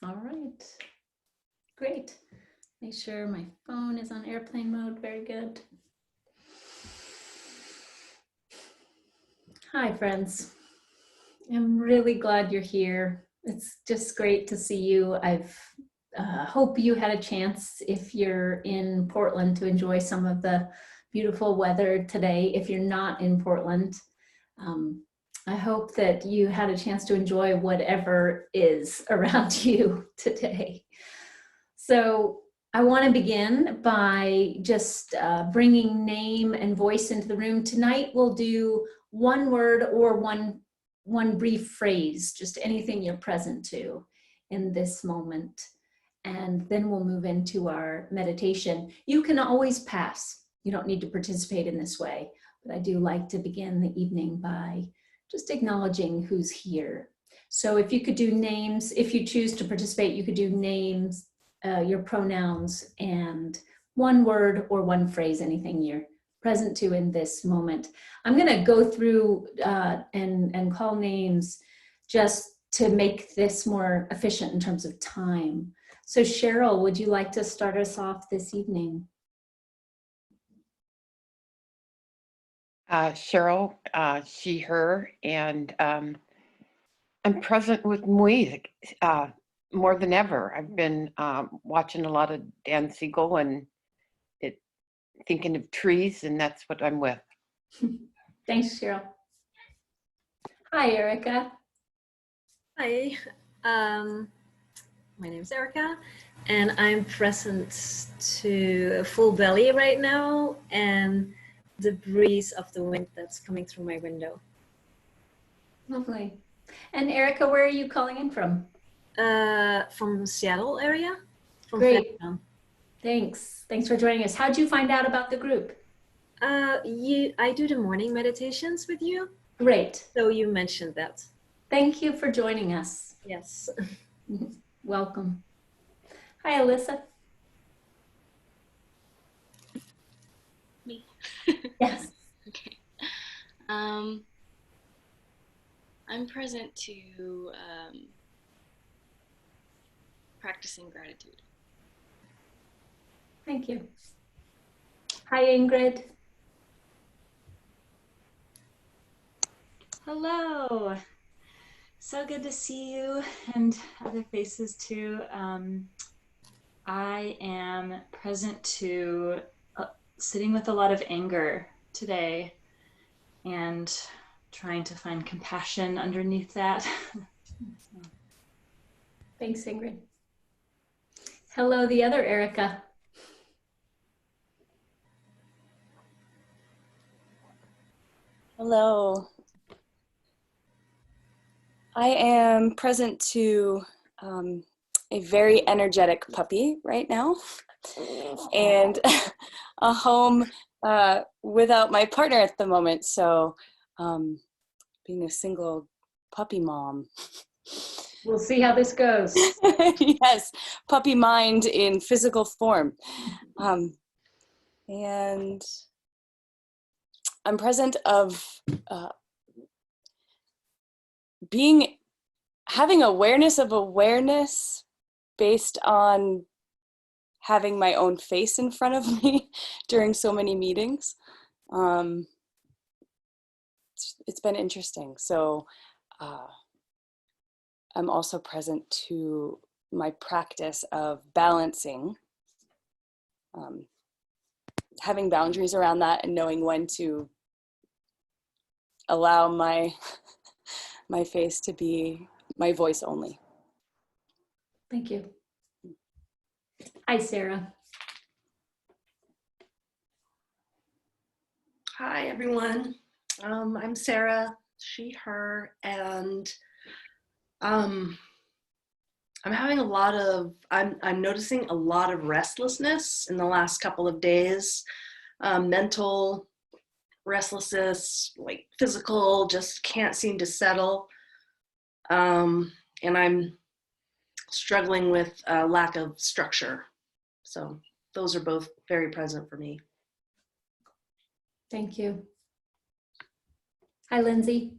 All right, great. Make sure my phone is on airplane mode. Very good. Hi, friends. I'm really glad you're here. It's just great to see you. I've hope you had a chance, if you're in Portland, to enjoy some of the beautiful weather today. If you're not in Portland, I hope that you had a chance to enjoy whatever is around you today. So I want to begin by just bringing name and voice into the room. Tonight we'll do one word or one brief phrase, just anything you're present to in this moment. And then we'll move into our meditation. You can always pass. You don't need to participate in this way, but I do like to begin the evening by just acknowledging who's here. So if you could do names, if you choose to participate, you could do names, your pronouns, and one word or one phrase, anything you're present to in this moment. I'm going to go through and call names just to make this more efficient in terms of time. So Cheryl, would you like to start us off this evening? Cheryl, she, her, and I'm present with music more than ever. I've been watching a lot of Dan Siegel and thinking of trees, and that's what I'm with. Thanks, Cheryl. Hi, Erica. Hi, my name is Erica, and I'm present to a full belly right now and the breeze of the wind that's coming through my window. Lovely. And Erica, where are you calling in from? From Seattle area. From Great. Fairtown. Thanks. Thanks for joining us. How'd you find out about the group? I do the morning meditations with you. Great. So you mentioned that. Thank you for joining us. Yes. Welcome. Hi, Alyssa. Me? Yes. Okay. I'm present to practicing gratitude. Thank you. Hi, Ingrid. Hello. So good to see you and other faces too. I am present to sitting with a lot of anger today and trying to find compassion underneath that. Thanks, Ingrid. Hello, the other Erica. Hello. I am present to a very energetic puppy right now and a home without my partner at the moment. So being a single puppy mom. We'll see how this goes. Yes, puppy mind in physical form. And I'm present of having awareness of awareness based on having my own face in front of me during so many meetings. It's been interesting. So I'm also present to my practice of balancing, having boundaries around that and knowing when to allow my face to be my voice only. Thank you. Hi, Sarah. Hi, everyone. I'm Sarah, she, her, and I'm having I'm noticing a lot of restlessness in the last couple of days, mental restlessness, like physical, just can't seem to settle. And I'm struggling with a lack of structure. So those are both very present for me. Thank you. Hi, Lindsay.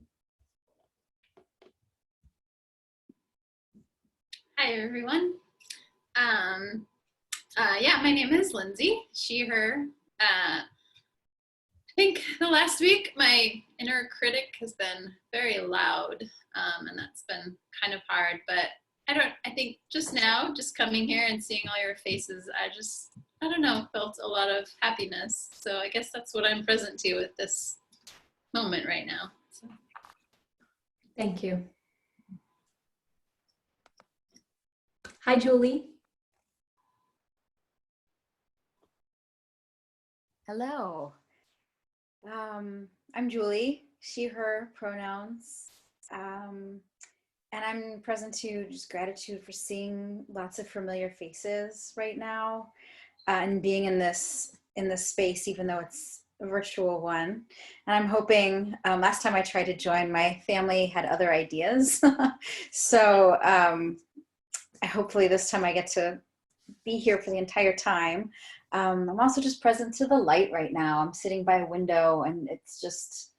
Hi, everyone. Yeah, my name is Lindsay, she, her. I think the last week, my inner critic has been very loud, and that's been kind of hard, but I think just now, just coming here and seeing all your faces, I don't know, felt a lot of happiness. So I guess that's what I'm present to with this moment right now. So. Thank you. Hi, Julie. Hello. I'm Julie, she, her pronouns. And I'm present to just gratitude for seeing lots of familiar faces right now, and being in this space, even though it's a virtual one. And I'm hoping, last time I tried to join, my family had other ideas. So hopefully this time I get to be here for the entire time. I'm also just present to the light right now. I'm sitting by a window and it's just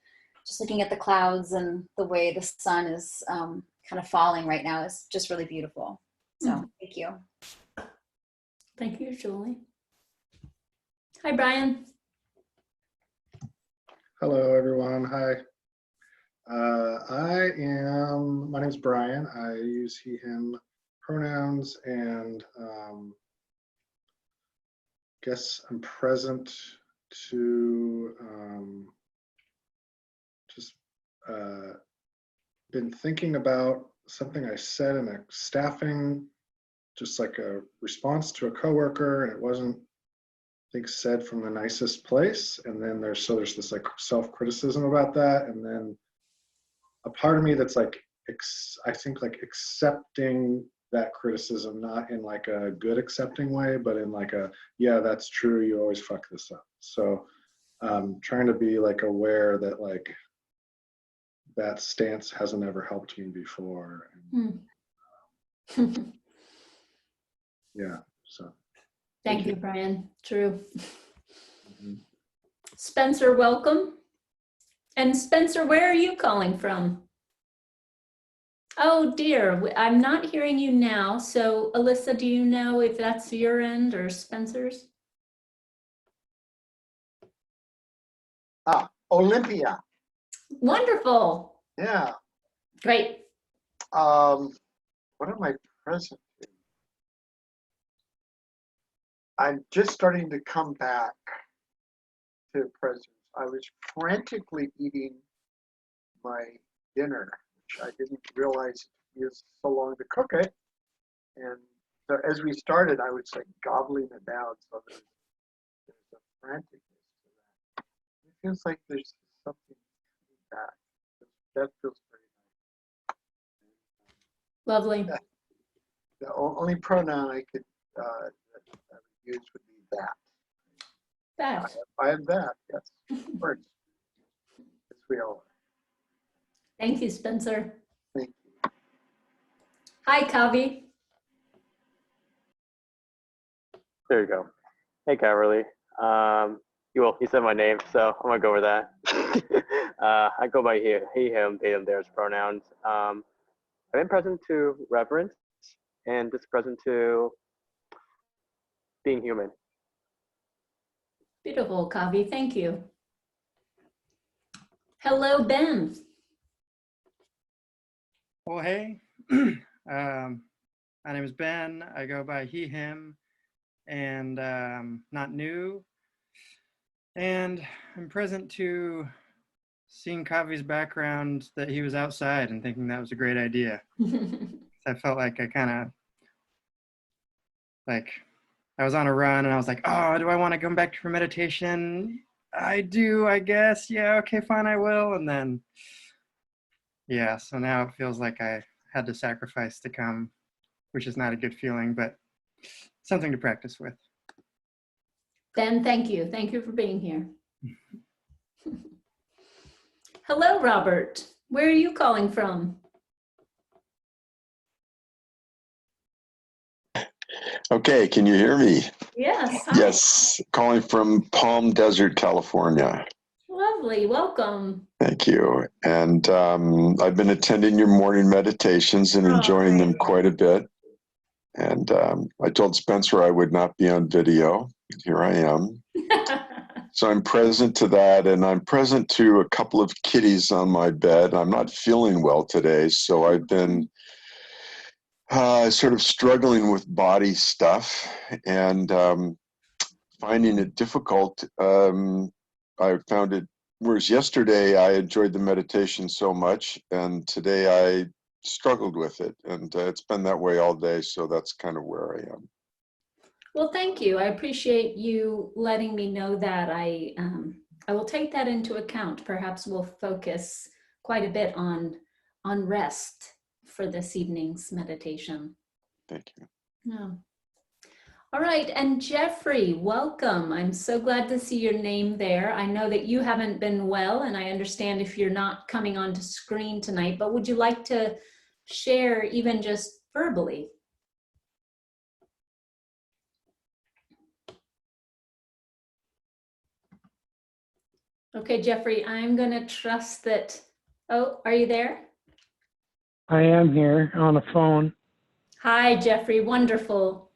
looking at the clouds, and the way the sun is kind of falling right now is just really beautiful. So thank you. Thank you, Julie. Hi, Brian. Hello, everyone. Hi. My name's Brian. I use he, him pronouns, and guess I'm present to just been thinking about something I said in a staffing, just like a response to a coworker, and it wasn't, I think, said from the nicest place. And then there's this like self-criticism about that. And then a part of me that's like, I think like accepting that criticism, not in like a good accepting way, but in like a, yeah, that's true, you always fuck this up. So trying to be like aware that like that stance hasn't ever helped me before. And, yeah, so. Thank you, Brian. True. Spencer, welcome. And Spencer, where are you calling from? Oh dear, I'm not hearing you now. So Alyssa, do you know if that's your end or Spencer's? Olympia. Wonderful. Yeah. Great. What am I present to? I'm just starting to come back to presence. I was frantically eating my dinner, which I didn't realize it took so long to cook it. And so as we started, I was like gobbling it down. So there's a franticness to that. It feels like there's something coming back. That feels very nice. Lovely. The only pronoun I could use would be that. That. I am that, yes. Of course. Yes, we all are. Thank you, Spencer. Thank you. Hi, Kavi. There you go. Hey, Caverly. You said my name, so I'm gonna go with that. I go by he, him, they, them, theirs pronouns. I've been present to reverence and just present to being human. Beautiful, Kavi. Thank you. Hello, Ben. Oh, hey. My name is Ben. I go by he, him, and not new. And I'm present to seeing Kavi's background, that he was outside, and thinking that was a great idea. I felt like I was on a run and I was like, oh, do I want to come back for meditation? I do, I guess. Yeah, okay, fine, I will. And then, yeah, so now it feels like I had to sacrifice to come, which is not a good feeling, but something to practice with. Ben, thank you. Thank you for being here. Hello, Robert. Where are you calling from? Okay, can you hear me? Yes. Hi. Yes, calling from Palm Desert, California. Lovely. Welcome. Thank you. And I've been attending your morning meditations and enjoying them quite a bit. And I told Spencer I would not be on video. Here I am. So I'm present to that, and I'm present to a couple of kitties on my bed. I'm not feeling well today, so I've been sort of struggling with body stuff and finding it difficult. I found it, whereas yesterday I enjoyed the meditation so much, and today I struggled with it, and it's been that way all day, so that's kind of where I am. Well, thank you. I appreciate you letting me know that. I will take that into account. Perhaps we'll focus quite a bit on rest for this evening's meditation. Thank you. Yeah. All right, and Jeffrey, welcome. I'm so glad to see your name there. I know that you haven't been well, and I understand if you're not coming onto screen tonight, but would you like to share even just verbally? Okay, Jeffrey, I'm going to trust that. Oh, are you there? I am here on a phone. Hi, Jeffrey. Wonderful.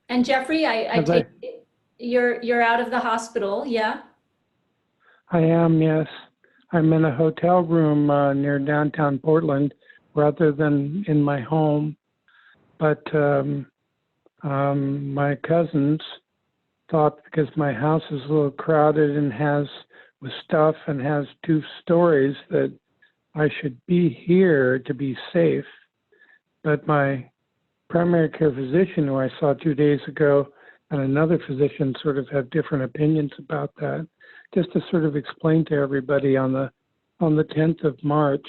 And Jeffrey, I take it you're out of the hospital, yeah? I am, yes. I'm in a hotel room near downtown Portland rather than in my home. But my cousins thought, because my house is a little crowded and has with stuff and has 2 stories, that I should be here to be safe. But my primary care physician, who I saw 2 days ago, and another physician sort of have different opinions about that. Just to sort of explain to everybody, on the 10th of March,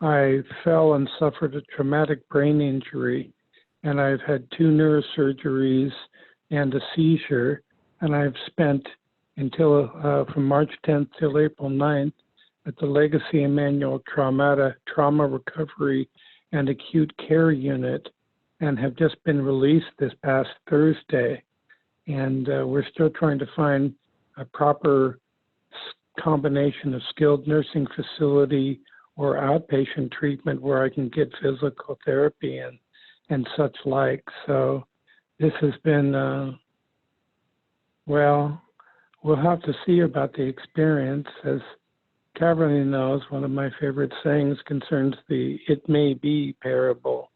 I fell and suffered a traumatic brain injury, and I've had 2 neurosurgeries and a seizure, and I've spent until from March 10th till April 9th at the Legacy Emmanuel Trauma Recovery and Acute Care Unit, and have just been released this past Thursday. And we're still trying to find a proper combination of skilled nursing facility or outpatient treatment where I can get physical therapy and such like. So this has been, well, we'll have to see about the experience. As Caverly knows, one of my favorite sayings concerns the "it may be" parable,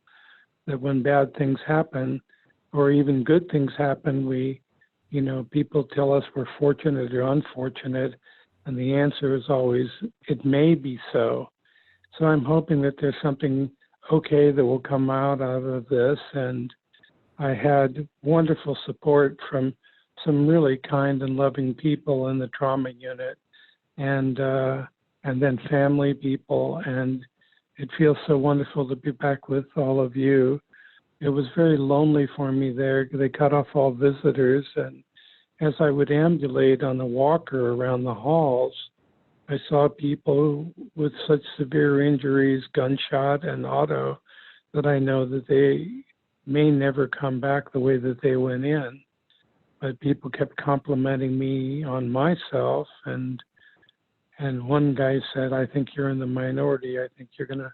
that when bad things happen, or even good things happen, people tell us we're fortunate or unfortunate, and the answer is always, it may be so. So I'm hoping that there's something okay that will come out of this. And I had wonderful support from some really kind and loving people in the trauma unit, and then family people, and it feels so wonderful to be back with all of you. It was very lonely for me there. They cut off all visitors, and as I would ambulate on the walker around the halls, I saw people with such severe injuries, gunshot and auto, that I know that they may never come back the way that they went in. But people kept complimenting me on myself, and one guy said, "I think you're in the minority. I think you're gonna,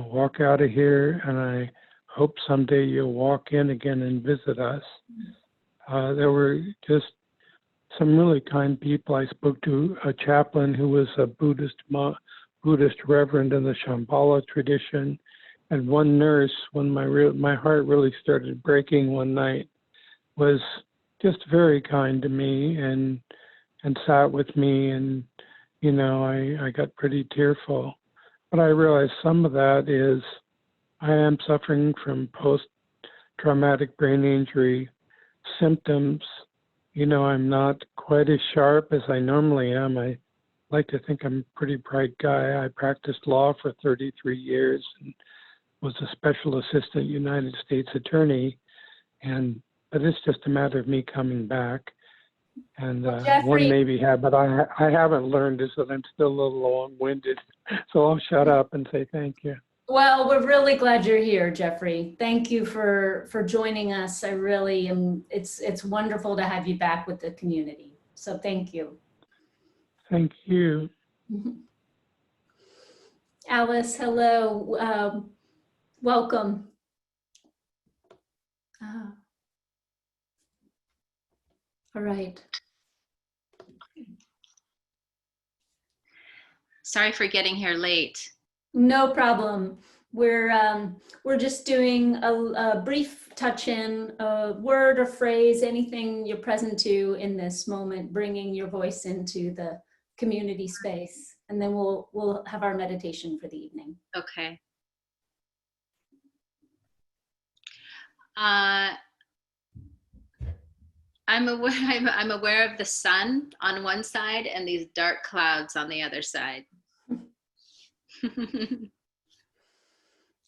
walk out of here, and I hope someday you'll walk in again and visit us." There were just some really kind people. I spoke to a chaplain who was a Buddhist reverend in the Shambhala tradition, and one nurse, when my heart really started breaking one night, was just very kind to me and sat with me, and I got pretty tearful. But I realized some of that is I am suffering from post-traumatic brain injury symptoms. I'm not quite as sharp as I normally am. I like to think I'm a pretty bright guy. I practiced law for 33 years and was a special assistant United States attorney, but it's just a matter of me coming back. And one maybe but I haven't learned is that I'm still a little long-winded. So I'll shut up and say thank you. Well, we're really glad you're here, Jeffrey. Thank you for joining us. I really am. It's wonderful to have you back with the community. So thank you. Thank you. Alice, hello. Welcome. All right. Sorry for getting here late. No problem. We're just doing a brief touch-in, a word or phrase, anything you're present to in this moment, bringing your voice into the community space, and then we'll have our meditation for the evening. Okay. I'm aware of the sun on one side and these dark clouds on the other side.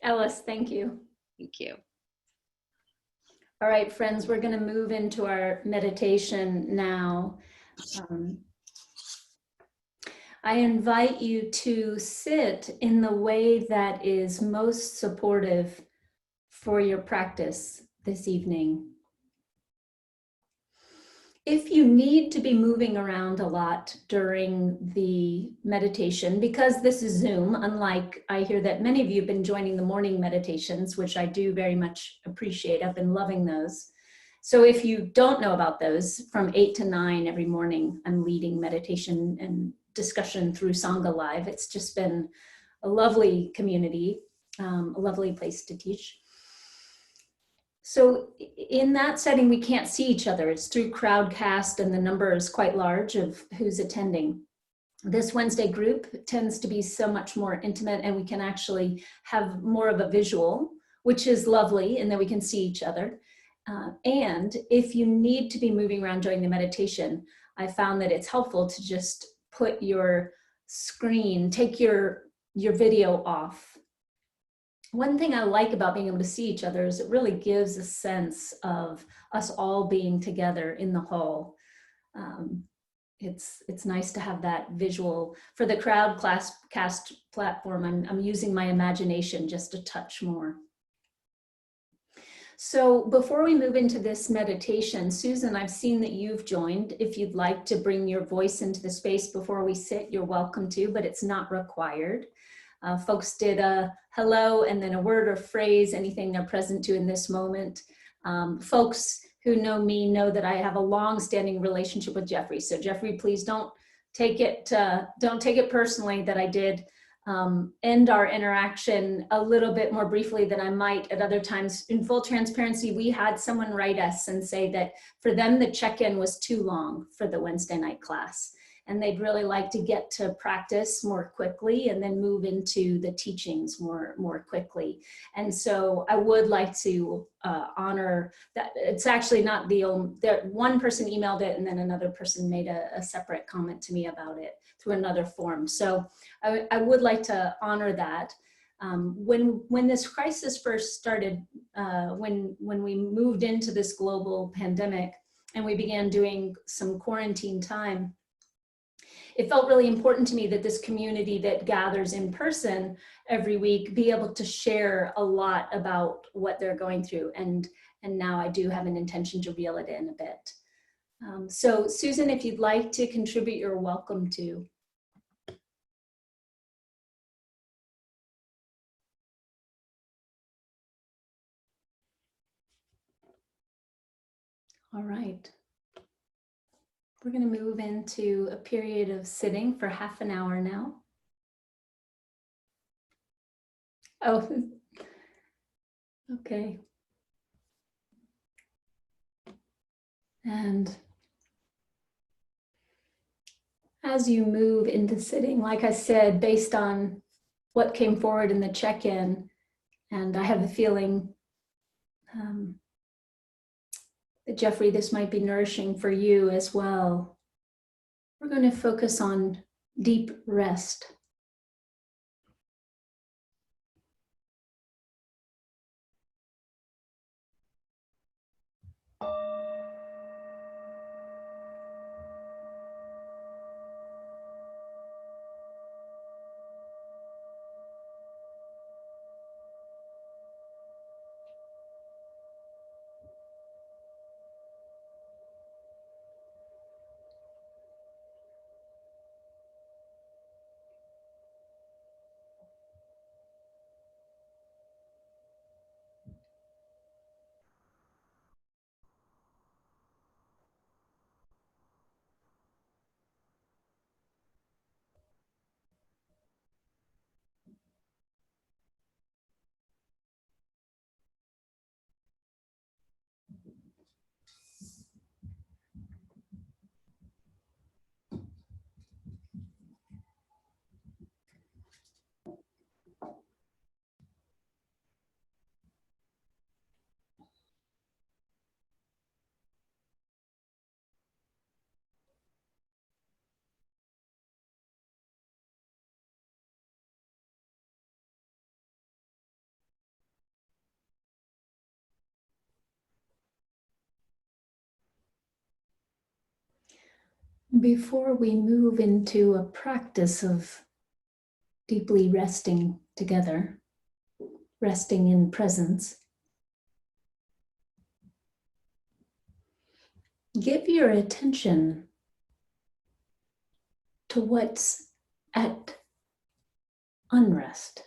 Ellis, thank you. Thank you. All right, friends, we're going to move into our meditation now. I invite you to sit in the way that is most supportive for your practice this evening. If you need to be moving around a lot during the meditation, because this is Zoom, unlike I hear that many of you have been joining the morning meditations, which I do very much appreciate. I've been loving those. So if you don't know about those, from 8 to 9 every morning, I'm leading meditation and discussion through Sangha Live. It's just been a lovely community, a lovely place to teach. So in that setting, we can't see each other. It's through Crowdcast, and the number is quite large of who's attending. This Wednesday group tends to be so much more intimate, and we can actually have more of a visual, which is lovely, and then we can see each other. And if you need to be moving around during the meditation, I found that it's helpful to just put your screen, take your video off. One thing I like about being able to see each other is it really gives a sense of us all being together in the hall. It's nice to have that visual. For the Crowdcast platform, I'm using my imagination just a touch more. So before we move into this meditation, Susan, I've seen that you've joined. If you'd like to bring your voice into the space before we sit, you're welcome to, but it's not required. Folks did a hello and then a word or phrase, anything they're present to in this moment. Folks who know me know that I have a long-standing relationship with Jeffrey. So Jeffrey, please don't take it personally that I did end our interaction a little bit more briefly than I might at other times. In full transparency, we had someone write us and say that for them, the check-in was too long for the Wednesday night class. And they'd really like to get to practice more quickly and then move into the teachings more quickly. And so I would like to honor that. It's actually not that one person emailed it and then another person made a separate comment to me about it through another form. So I would like to honor that. When this crisis first started, when we moved into this global pandemic and we began doing some quarantine time, it felt really important to me that this community that gathers in person every week be able to share a lot about what they're going through. And now I do have an intention to reel it in a bit. So Susan, if you'd like to contribute, you're welcome to. All right. We're going to move into a period of sitting for half an hour now. Oh, okay. And as you move into sitting, like I said, based on what came forward in the check-in, and I have a feeling that Jeffrey, this might be nourishing for you as well. We're going to focus on deep rest. Before we move into a practice of deeply resting together, resting in presence, give your attention to what's at unrest,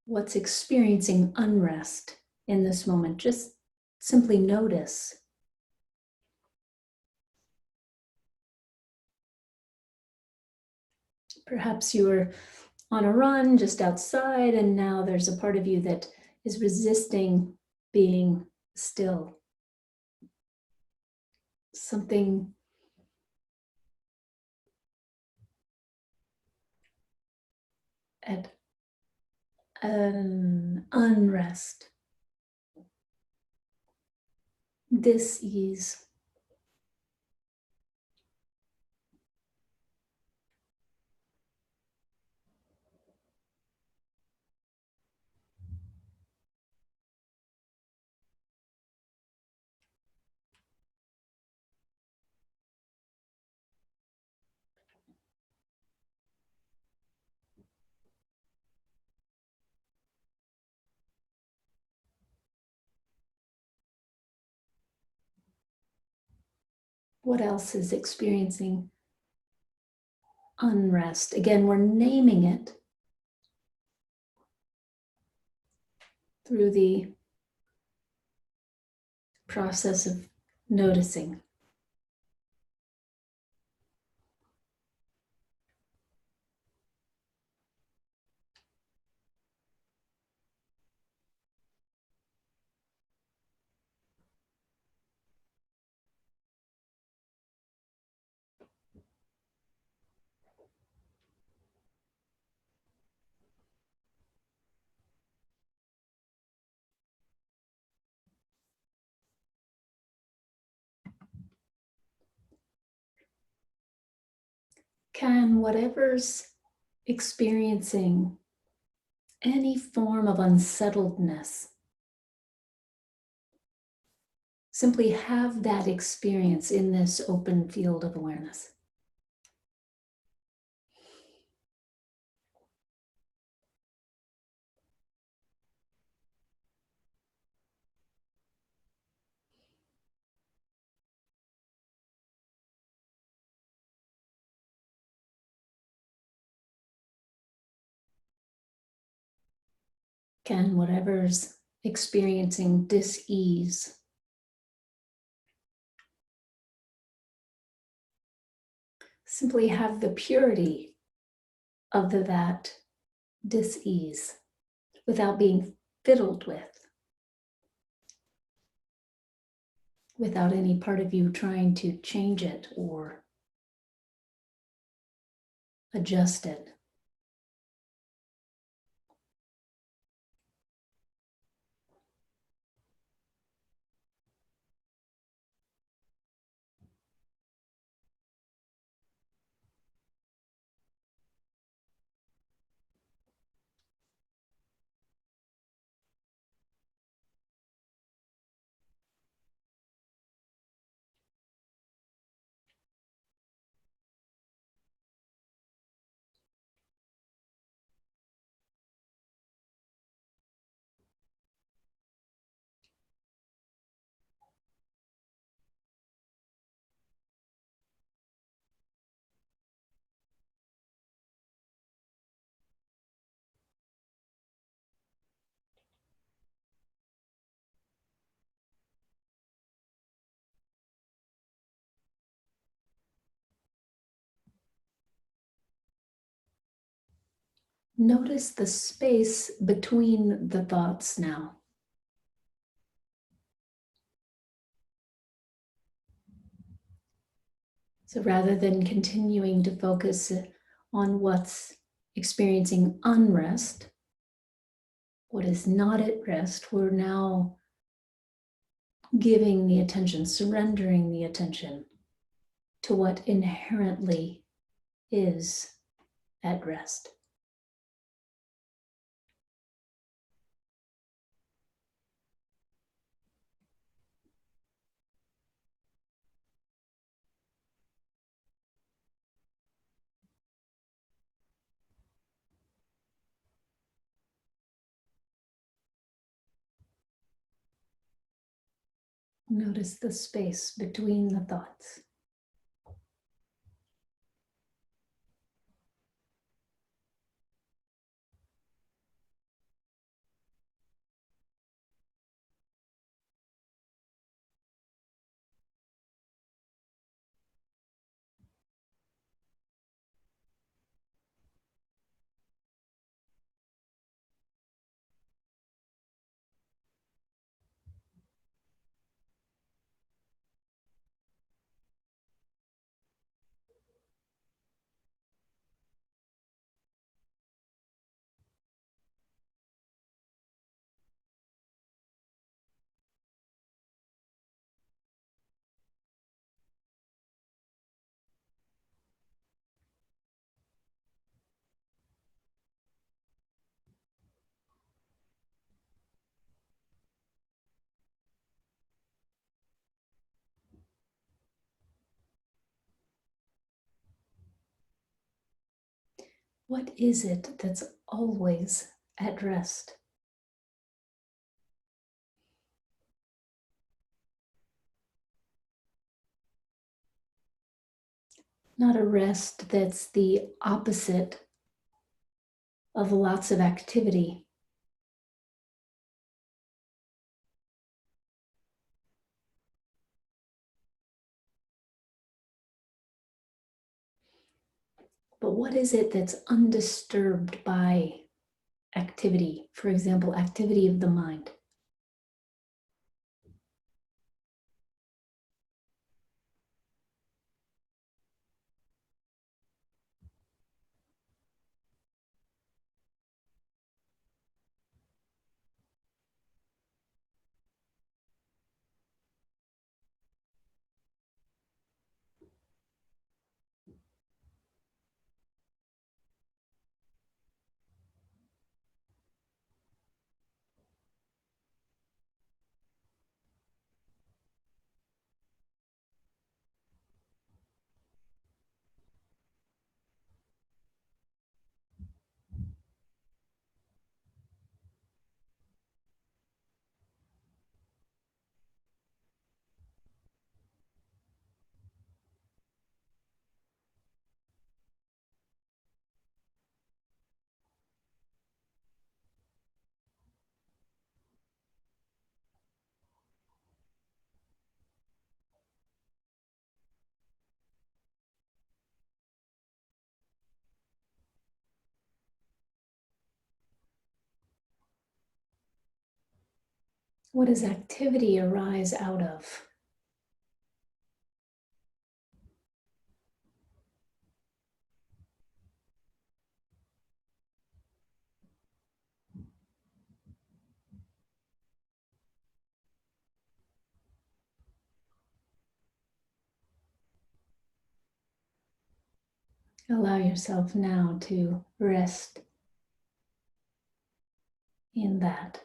what's experiencing unrest in this moment. Just simply notice. Perhaps you were on a run just outside, and now there's a part of you that is resisting being still. Something at an unrest, dis-ease. What else is experiencing unrest? Again, we're naming it through the process of noticing. Can whatever's experiencing any form of unsettledness simply have that experience in this open field of awareness? Can whatever's experiencing dis-ease simply have the purity of that dis-ease without being fiddled with, without any part of you trying to change it or adjust it? Notice the space between the thoughts now. So rather than continuing to focus on what's experiencing unrest, what is not at rest, we're now giving the attention, surrendering the attention to what inherently is at rest. Notice the space between the thoughts. What is it that's always at rest? Not a rest that's the opposite of lots of activity. But what is it that's undisturbed by activity? For example, activity of the mind. What does activity arise out of? Allow yourself now to rest in that.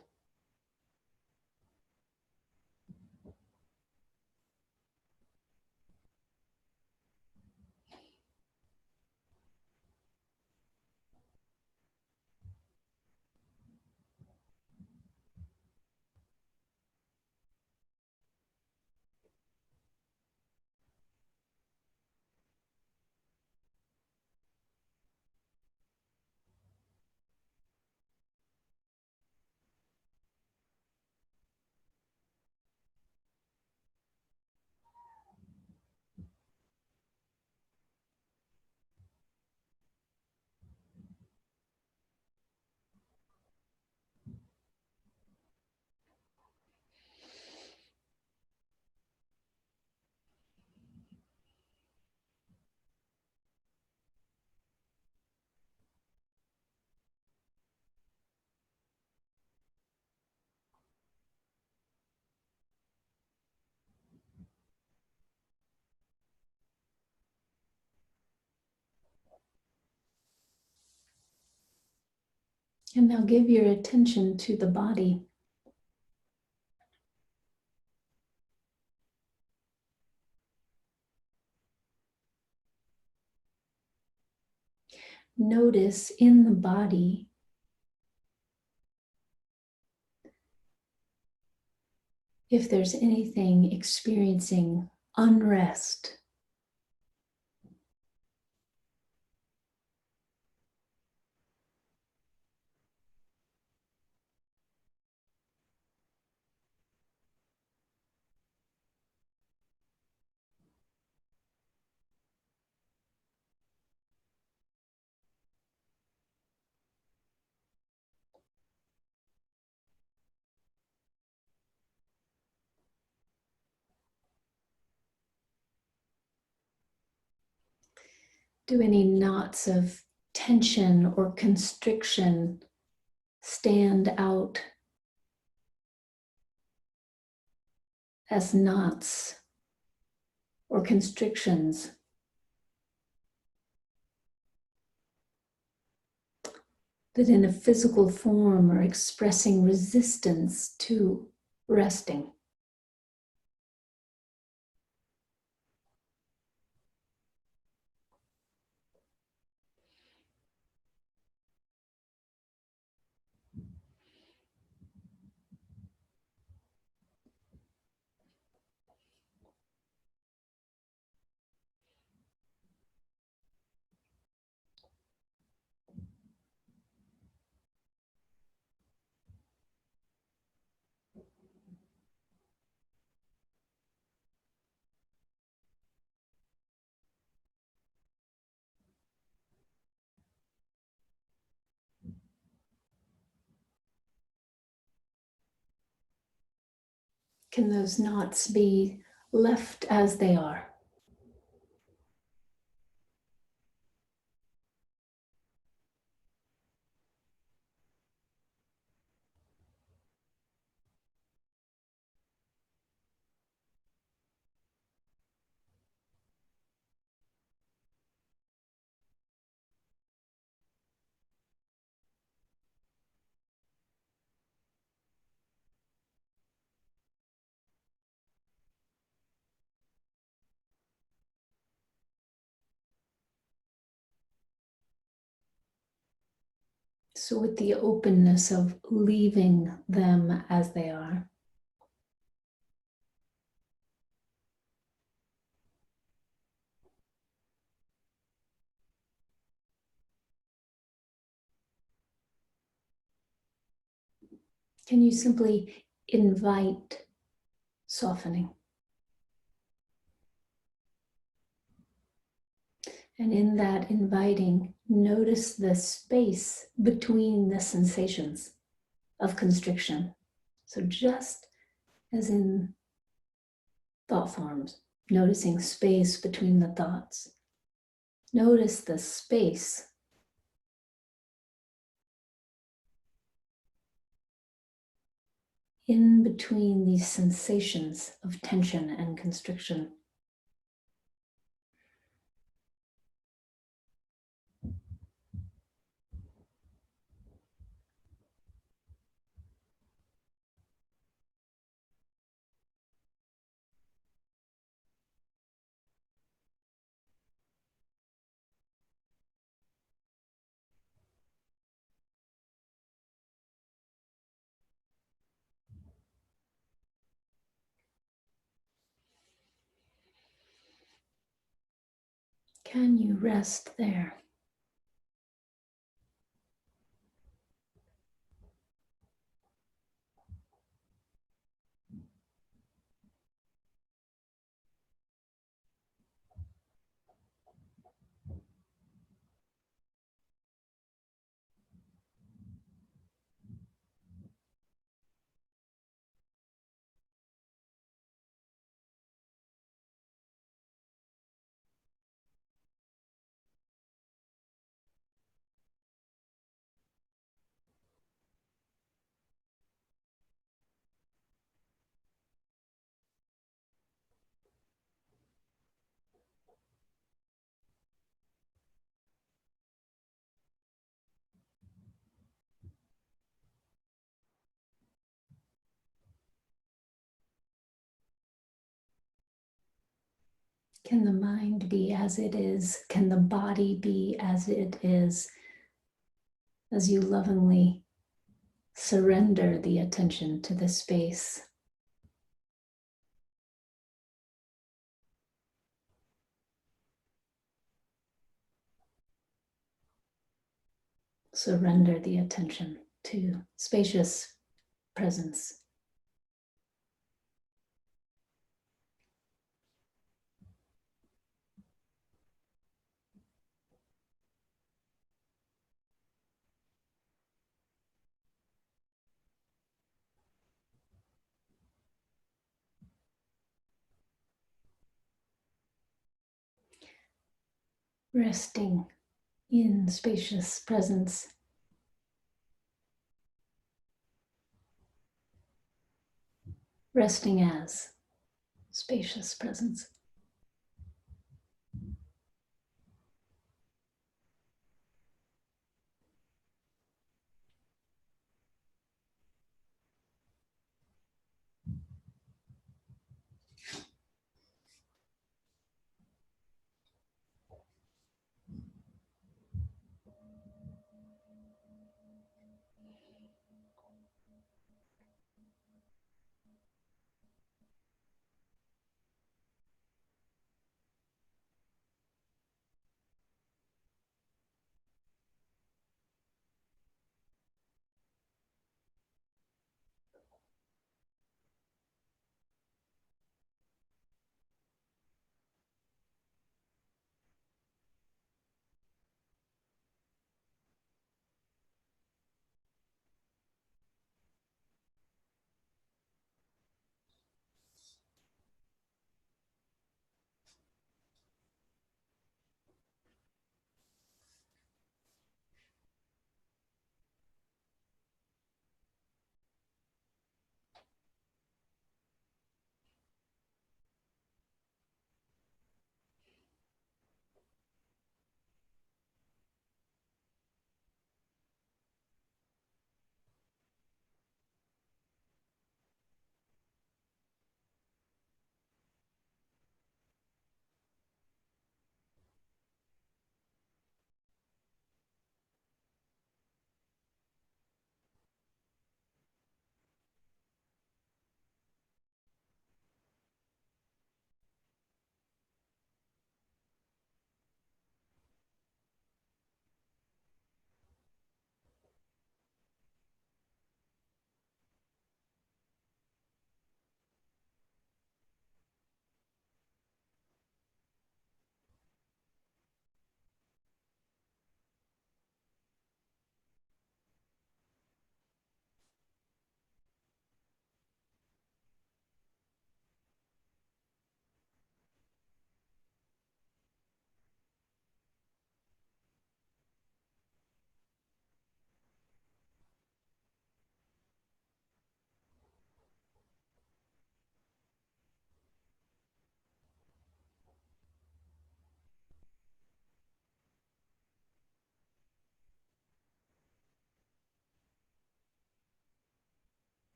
And now give your attention to the body. Notice in the body if there's anything experiencing unrest. Do any knots of tension or constriction stand out as knots or constrictions? That in a physical form are expressing resistance to resting. Can those knots be left as they are? So with the openness of leaving them as they are. Can you simply invite softening? And in that inviting, notice the space between the sensations of constriction. So just as in thought forms, noticing space between the thoughts. Notice the space in between these sensations of tension and constriction. Can you rest there? Can the mind be as it is? Can the body be as it is? As you lovingly surrender the attention to the space surrender the attention to spacious presence. Resting in spacious presence. Resting as spacious presence.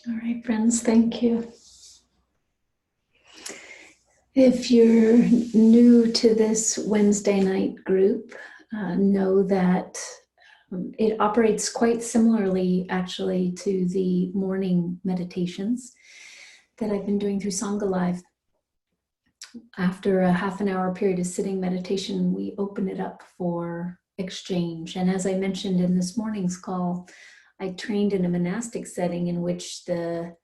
All right, friends, thank you. If you're new to this Wednesday night group, know that it operates quite similarly actually to the morning meditations that I've been doing through Sangha Live. After a half an hour period of sitting meditation, we open it up for exchange. And as I mentioned in this morning's call, I trained in a monastic setting in which the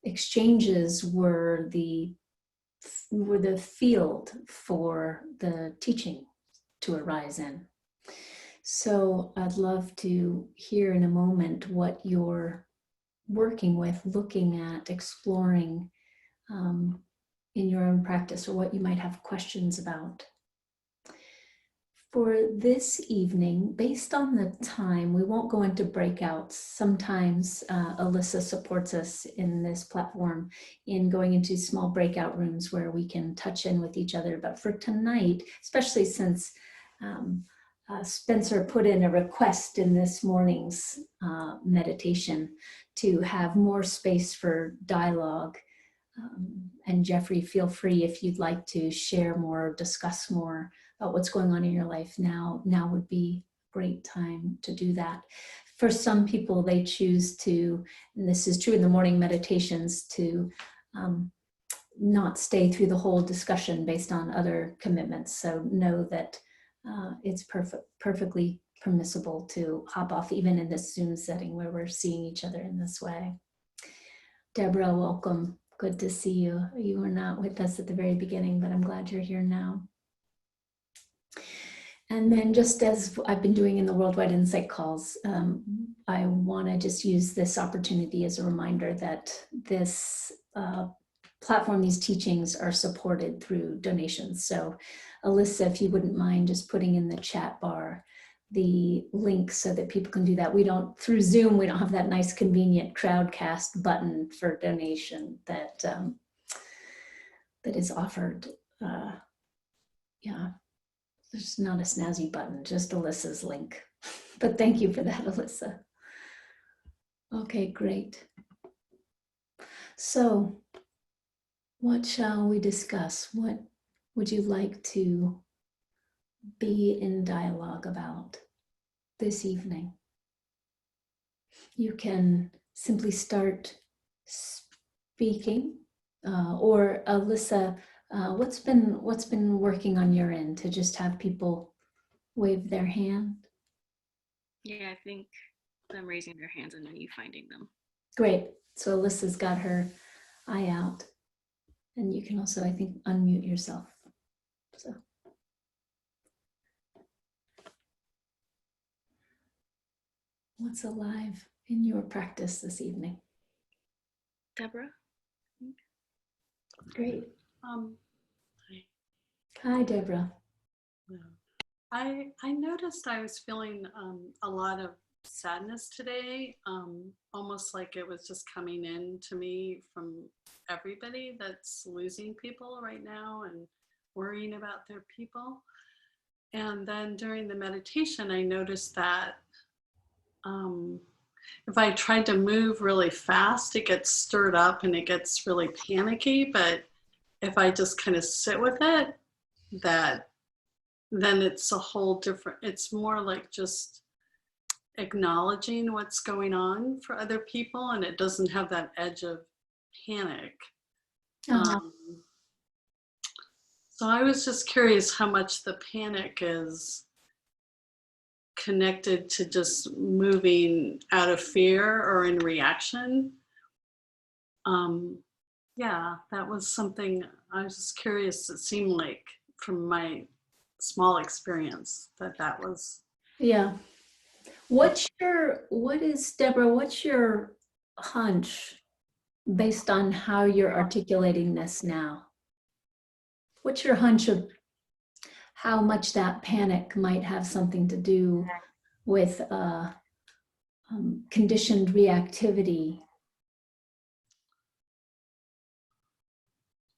exchanges were the field for the teaching to arise in. So I'd love to hear in a moment what you're working with, looking at, exploring in your own practice, or what you might have questions about. For this evening, based on the time, we won't go into breakouts. Sometimes Alyssa supports us in this platform in going into small breakout rooms where we can touch in with each other. But for tonight, especially since Spencer put in a request in this morning's meditation to have more space for dialogue, and Jeffrey, feel free if you'd like to share more, discuss more about what's going on in your life now. Now would be a great time to do that. For some people, they choose to, and this is true in the morning meditations, to not stay through the whole discussion based on other commitments. So know that it's perfectly permissible to hop off even in this Zoom setting where we're seeing each other in this way. Deborah, welcome. Good to see you. You were not with us at the very beginning, but I'm glad you're here now. And then, just as I've been doing in the Worldwide Insight calls, I want to just use this opportunity as a reminder that this platform, these teachings are supported through donations. So Alyssa, if you wouldn't mind just putting in the chat bar the link so that people can do that. We don't, through Zoom, we don't have that nice convenient Crowdcast button for donation that that is offered. Yeah, there's not a snazzy button, just Alyssa's link. But thank you for that, Alyssa. Okay, great. So what shall we discuss? What would you like to be in dialogue about this evening? You can simply start speaking, or Alyssa, what's been working on your end to just have people wave their hand? Yeah, I think them raising their hands and then you finding them. Great. So Alyssa's got her eye out, and you can also, I think, unmute yourself. So. What's alive in your practice this evening? Deborah? Great. Hi. Hi, Deborah. I noticed I was feeling a lot of sadness today, almost like it was just coming in to me from everybody that's losing people right now and worrying about their people. And then during the meditation, I noticed that if I tried to move really fast, it gets stirred up and it gets really panicky. But if I just kind of sit with it, then it's a whole different, it's more like just acknowledging what's going on for other people, and it doesn't have that edge of panic. So I was just curious how much the panic is connected to just moving out of fear or in reaction. Yeah, that was something I was just curious. It seemed like from my small experience that was. Yeah. What is, Deborah, what's your hunch based on how you're articulating this now? What's your hunch of how much that panic might have something to do with conditioned reactivity?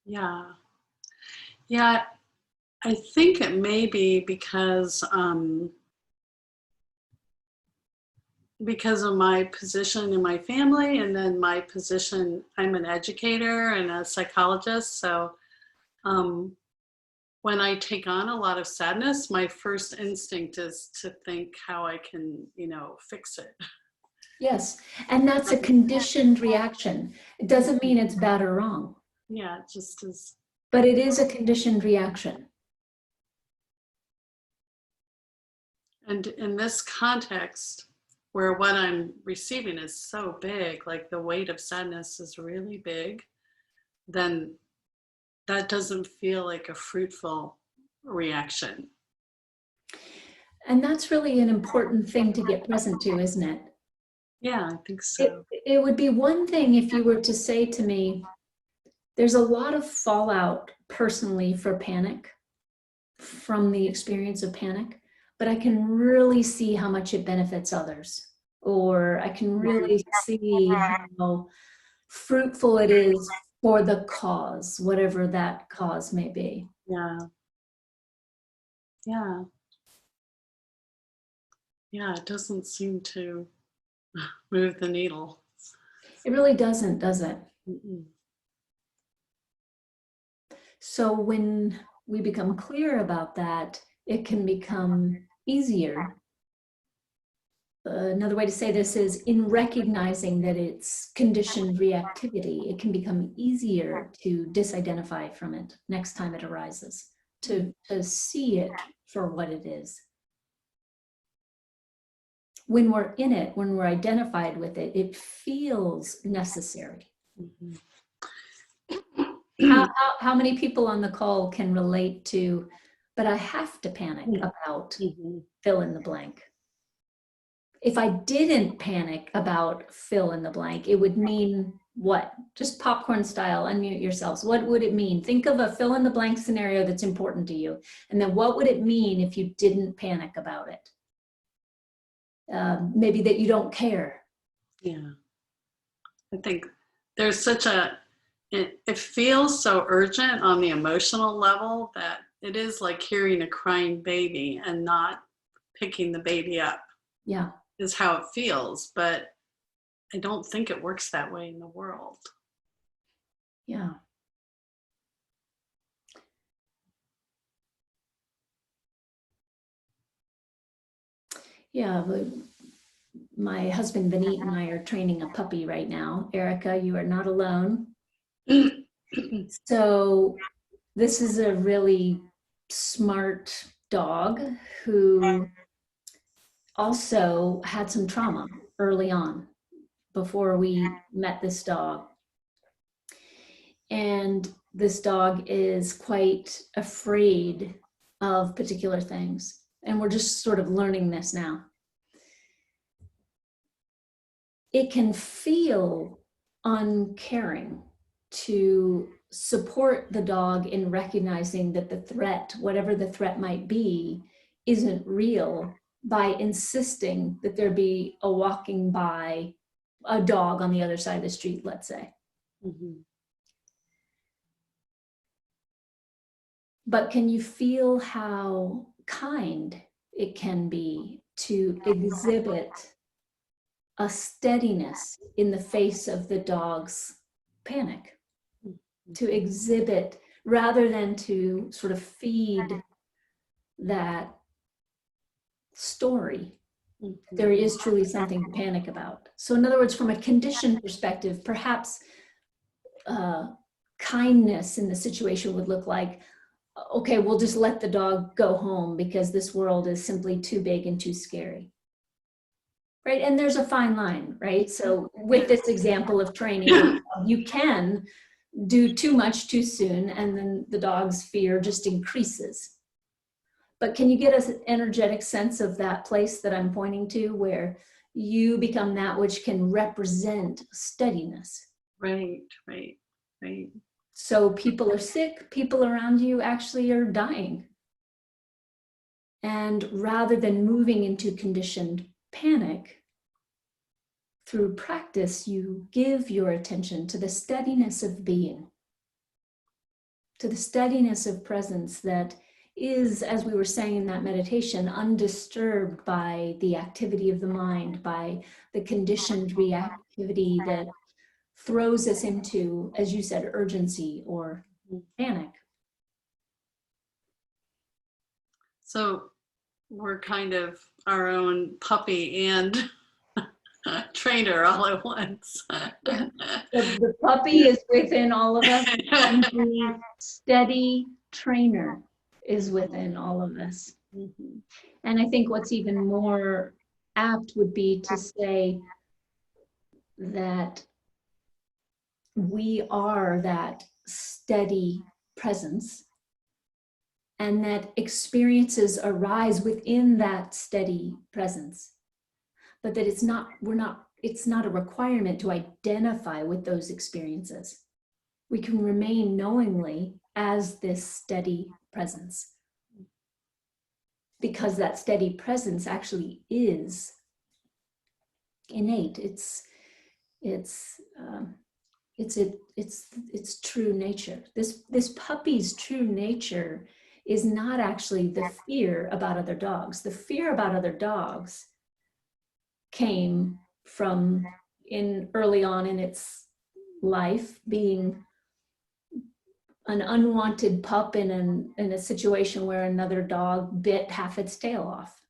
Yeah. Yeah. I think it may be because of my position in my family, and then my position, I'm an educator and a psychologist. So when I take on a lot of sadness, my first instinct is to think how I can, fix it. Yes, and that's a conditioned reaction. It doesn't mean it's bad or wrong. Yeah, it just is. But it is a conditioned reaction. And in this context, where what I'm receiving is so big, like the weight of sadness is really big, then that doesn't feel like a fruitful reaction. And that's really an important thing to get present to, isn't it? Yeah, I think so. It would be one thing if you were to say to me, there's a lot of fallout personally for panic, from the experience of panic, but I can really see how much it benefits others. Or I can really see how fruitful it is for the cause, whatever that cause may be. Yeah. Yeah. Yeah, it doesn't seem to move the needle. It really doesn't, does it? Mm-mm. So when we become clear about that, it can become easier. Another way to say this is, in recognizing that it's conditioned reactivity, it can become easier to disidentify from it next time it arises, to see it for what it is. When we're in it, when we're identified with it, it feels necessary. Mm-hmm. How many people on the call can relate to, but I have to panic about fill in the blank? If I didn't panic about fill in the blank, it would mean what? Just popcorn style, unmute yourselves. What would it mean? Think of a fill in the blank scenario that's important to you. And then what would it mean if you didn't panic about it? Maybe that you don't care. Yeah. I think there's it feels so urgent on the emotional level that it is like hearing a crying baby and not picking the baby up. Yeah. Is how it feels, but I don't think it works that way in the world. Yeah. Yeah, but my husband Vineet and I are training a puppy right now. Erica, you are not alone. So this is a really smart dog who also had some trauma early on before we met this dog. And this dog is quite afraid of particular things. And we're just sort of learning this now. It can feel uncaring to support the dog in recognizing that the threat, whatever the threat might be, isn't real, by insisting that there be a walking by a dog on the other side of the street, let's say. Mm-hmm. But can you feel how kind it can be to exhibit a steadiness in the face of the dog's panic? To exhibit, rather than to sort of feed that story, there is truly something to panic about. So in other words, from a conditioned perspective, perhaps kindness in the situation would look like, okay, we'll just let the dog go home because this world is simply too big and too scary. Right? And there's a fine line, right? So with this example of training, you can do too much too soon, and then the dog's fear just increases. But can you get an energetic sense of that place that I'm pointing to, where you become that which can represent steadiness? Right. So people are sick, people around you actually are dying. And rather than moving into conditioned panic, through practice, you give your attention to the steadiness of being. to the steadiness of presence that is, as we were saying in that meditation, undisturbed by the activity of the mind, by the conditioned reactivity that throws us into, as you said, urgency or panic. So we're kind of our own puppy and trainer all at once. The puppy is within all of us, and the steady trainer is within all of us. And I think what's even more apt would be to say that we are that steady presence, and that experiences arise within that steady presence, but that it's not a requirement to identify with those experiences. We can remain knowingly as this steady presence, because that steady presence actually is innate. It's true nature. This puppy's true nature is not actually the fear about other dogs. The fear about other dogs came from early on in its life, being an unwanted pup in a situation where another dog bit half its tail off.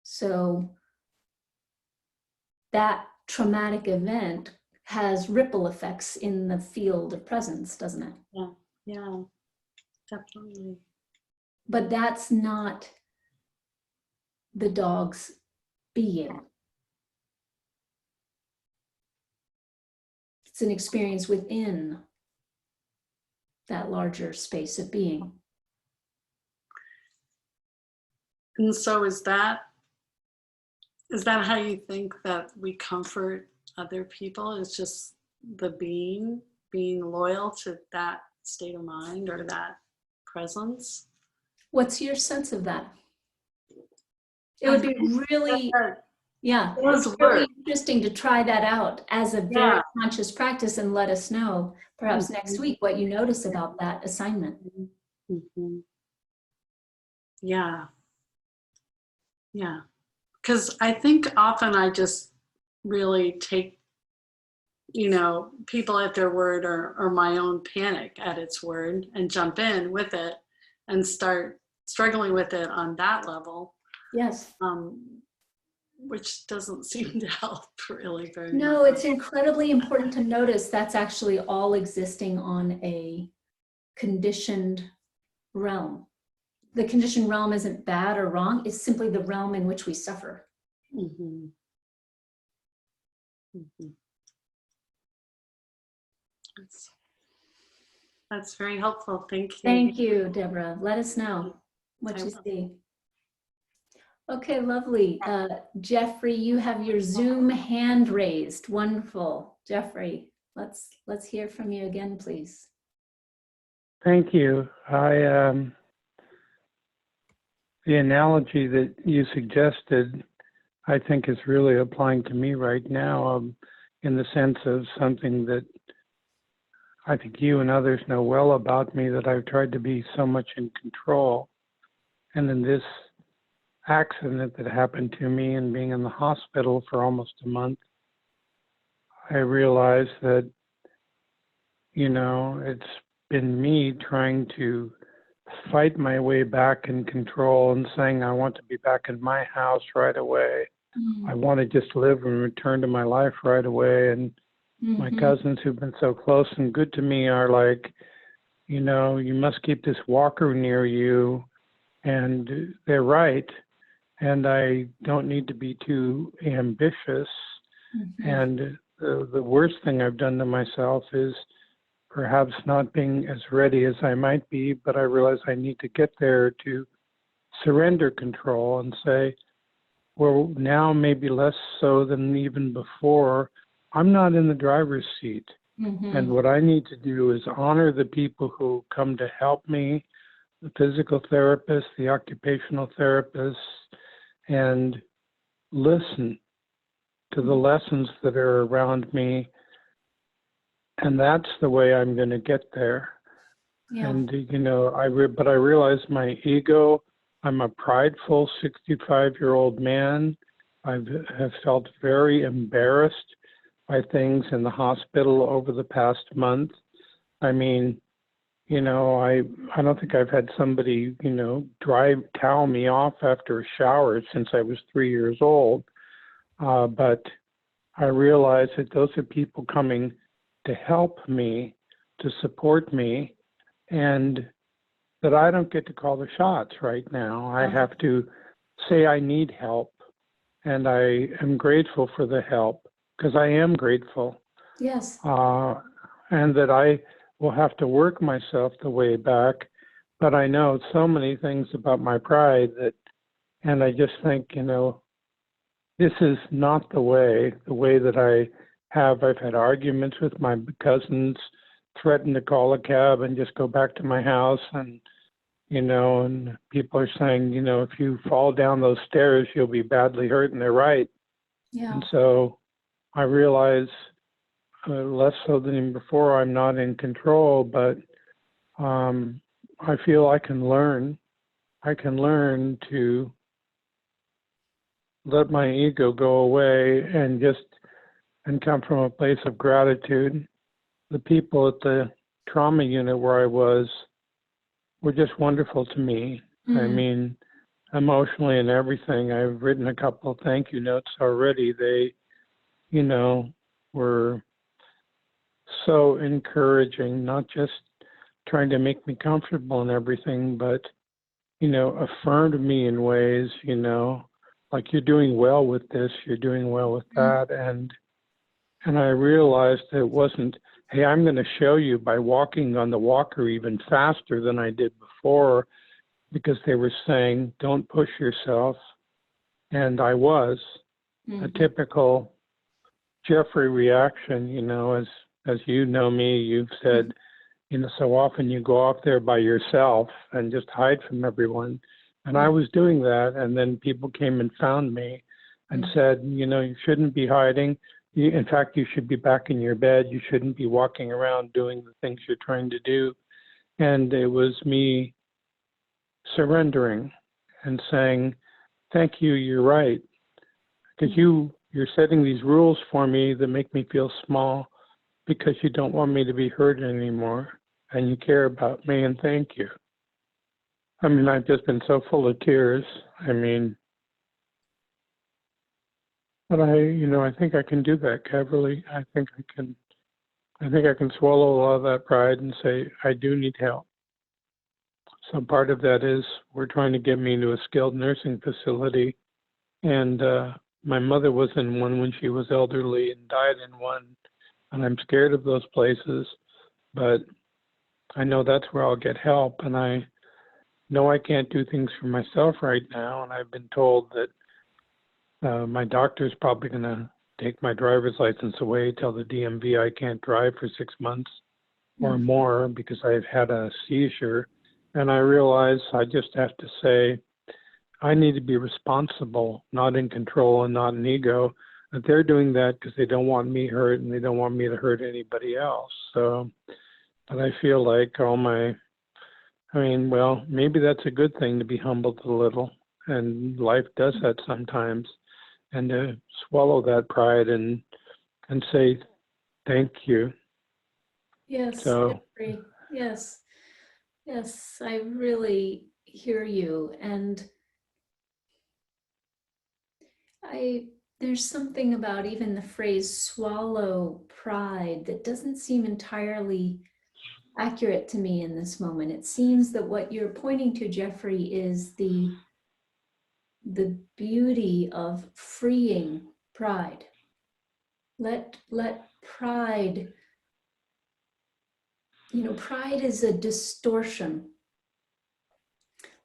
So that traumatic event has ripple effects in the field of presence, doesn't it? Yeah, definitely. But that's not the dog's being. It's an experience within that larger space of being. And so is that how you think that we comfort other people? Is just the being loyal to that state of mind or that presence? What's your sense of that? It would be really, it's really interesting to try that out as a very conscious practice, and let us know perhaps next week what you notice about that assignment. Yeah. Because I think often I just really take, people at their word or my own panic at its word and jump in with it and start struggling with it on that level. Yes. Which doesn't seem to help really very No, much. it's incredibly important to notice that's actually all existing on a conditioned realm. The conditioned realm isn't bad or wrong, it's simply the realm in which we suffer. That's very helpful. Thank you. Thank you, Deborah. Let us know what you see. Okay, lovely. Jeffrey, you have your Zoom hand raised. Wonderful. Jeffrey, let's hear from you again, please. Thank you. The analogy that you suggested, I think, is really applying to me right now, in the sense of something that I think you and others know well about me, that I've tried to be so much in control. And in this accident that happened to me and being in the hospital for almost a month, I realized that, it's been me trying to fight my way back in control and saying, I want to be back in my house right away. I want to just live and return to my life right away. And my cousins who've been so close and good to me are like, you must keep this walker near you. And they're right. And I don't need to be too ambitious. And the worst thing I've done to myself is perhaps not being as ready as I might be, but I realize I need to get there to surrender control and say, well, now maybe less so than even before, I'm not in the driver's seat. And what I need to do is honor the people who come to help me, the physical therapist, the occupational therapist, and listen to the lessons that are around me and that's the way I'm going to get there. Yeah. And you know, but I realize my ego. I'm a prideful 65-year-old man. I have felt very embarrassed by things in the hospital over the past month. I mean, you know, I don't think I've had somebody, you know, towel me off after a shower since I was 3 years old. But I realize that those are people coming to help me, to support me, and that I don't get to call the shots right now. I have to say I need help, and I am grateful for the help, because I am grateful. Yes. And that I will have to work myself the way back. But I know so many things about my pride and I just think, you know, this is not the way that I've had arguments with my cousins, threatened to call a cab and just go back to my house. And, you know, and people are saying, you know, if you fall down those stairs, you'll be badly hurt. And they're right. Yeah. And so I realize less so than before, I'm not in control, but I feel I can learn. I can learn to let my ego go away and come from a place of gratitude. The people at the trauma unit where I was were just wonderful to me. I mean, emotionally and everything. I've written a couple of thank you notes already. They, you know, were so encouraging, not just trying to make me comfortable and everything, but, you know, affirmed me in ways, you know, like you're doing well with this, you're doing well with that. And I realized that it wasn't, hey, I'm going to show you by walking on the walker even faster than I did before, because they were saying, don't push yourself. And I was a typical Jeffrey reaction, you know, as you know me, you've said, you know, so often you go off there by yourself and just hide from everyone. And I was doing that. And then people came and found me and said, you know, you shouldn't be hiding. In fact, you should be back in your bed. You shouldn't be walking around doing the things you're trying to do. And it was me surrendering and saying, thank you, you're right. Because you're setting these rules for me that make me feel small, because you don't want me to be hurt anymore, and you care about me, and thank you. I mean, I've just been so full of tears. I mean, but I think I can do that, Caverly. I think I can swallow a lot of that pride and say, I do need help. So part of that is we're trying to get me into a skilled nursing facility, and my mother was in one when she was elderly and died in one. And I'm scared of those places, but I know that's where I'll get help. And I know I can't do things for myself right now. And I've been told that my doctor's probably going to take my driver's license away, tell the DMV I can't drive for 6 months or more because I've had a seizure. And I realize I just have to say, I need to be responsible, not in control and not in ego. That they're doing that because they don't want me hurt and they don't want me to hurt anybody else. So, but I feel like maybe that's a good thing, to be humbled a little. And life does that sometimes. And to swallow that pride and say, thank you. Yes. So, yes. Yes. I really hear you. And there's something about even the phrase swallow pride that doesn't seem entirely accurate to me in this moment. It seems that what you're pointing to, Jeffrey, is the beauty of freeing pride. Let pride, pride is a distortion.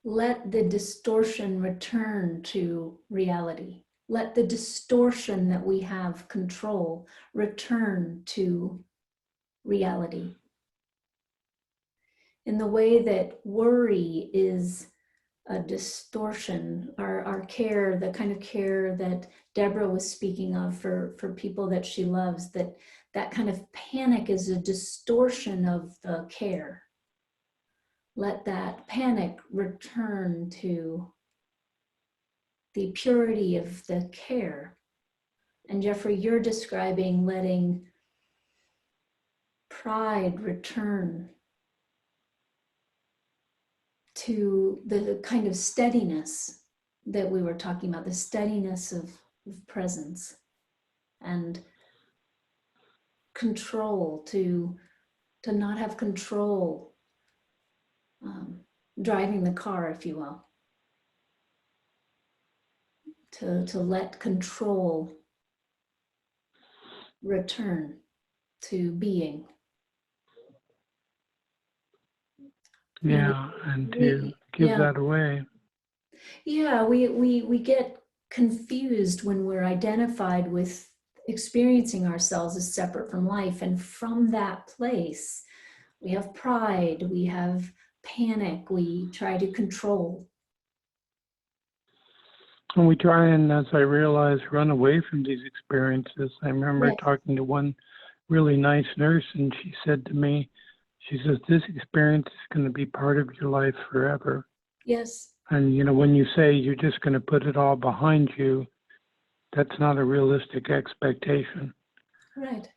Let the distortion return to reality. Let the distortion that we have control return to reality. In the way that worry is a distortion, our care, the kind of care that Deborah was speaking of for people that she loves, that that kind of panic is a distortion of the care. Let that panic return to the purity of the care. And Jeffrey, you're describing letting pride return to the kind of steadiness that we were talking about, the steadiness of presence and control, to not have control, driving the car, if you will, to let control return to being. Yeah, and to give that away. Yeah, we get confused when we're identified with experiencing ourselves as separate from life. And from that place, we have pride, we have panic, we try to control. And we try and, as I realize, run away from these experiences. I remember talking to one really nice nurse, and she said to me, she says, this experience is going to be part of your life forever. Yes. And, you know, when you say you're just going to put it all behind you, that's not a realistic expectation. Right.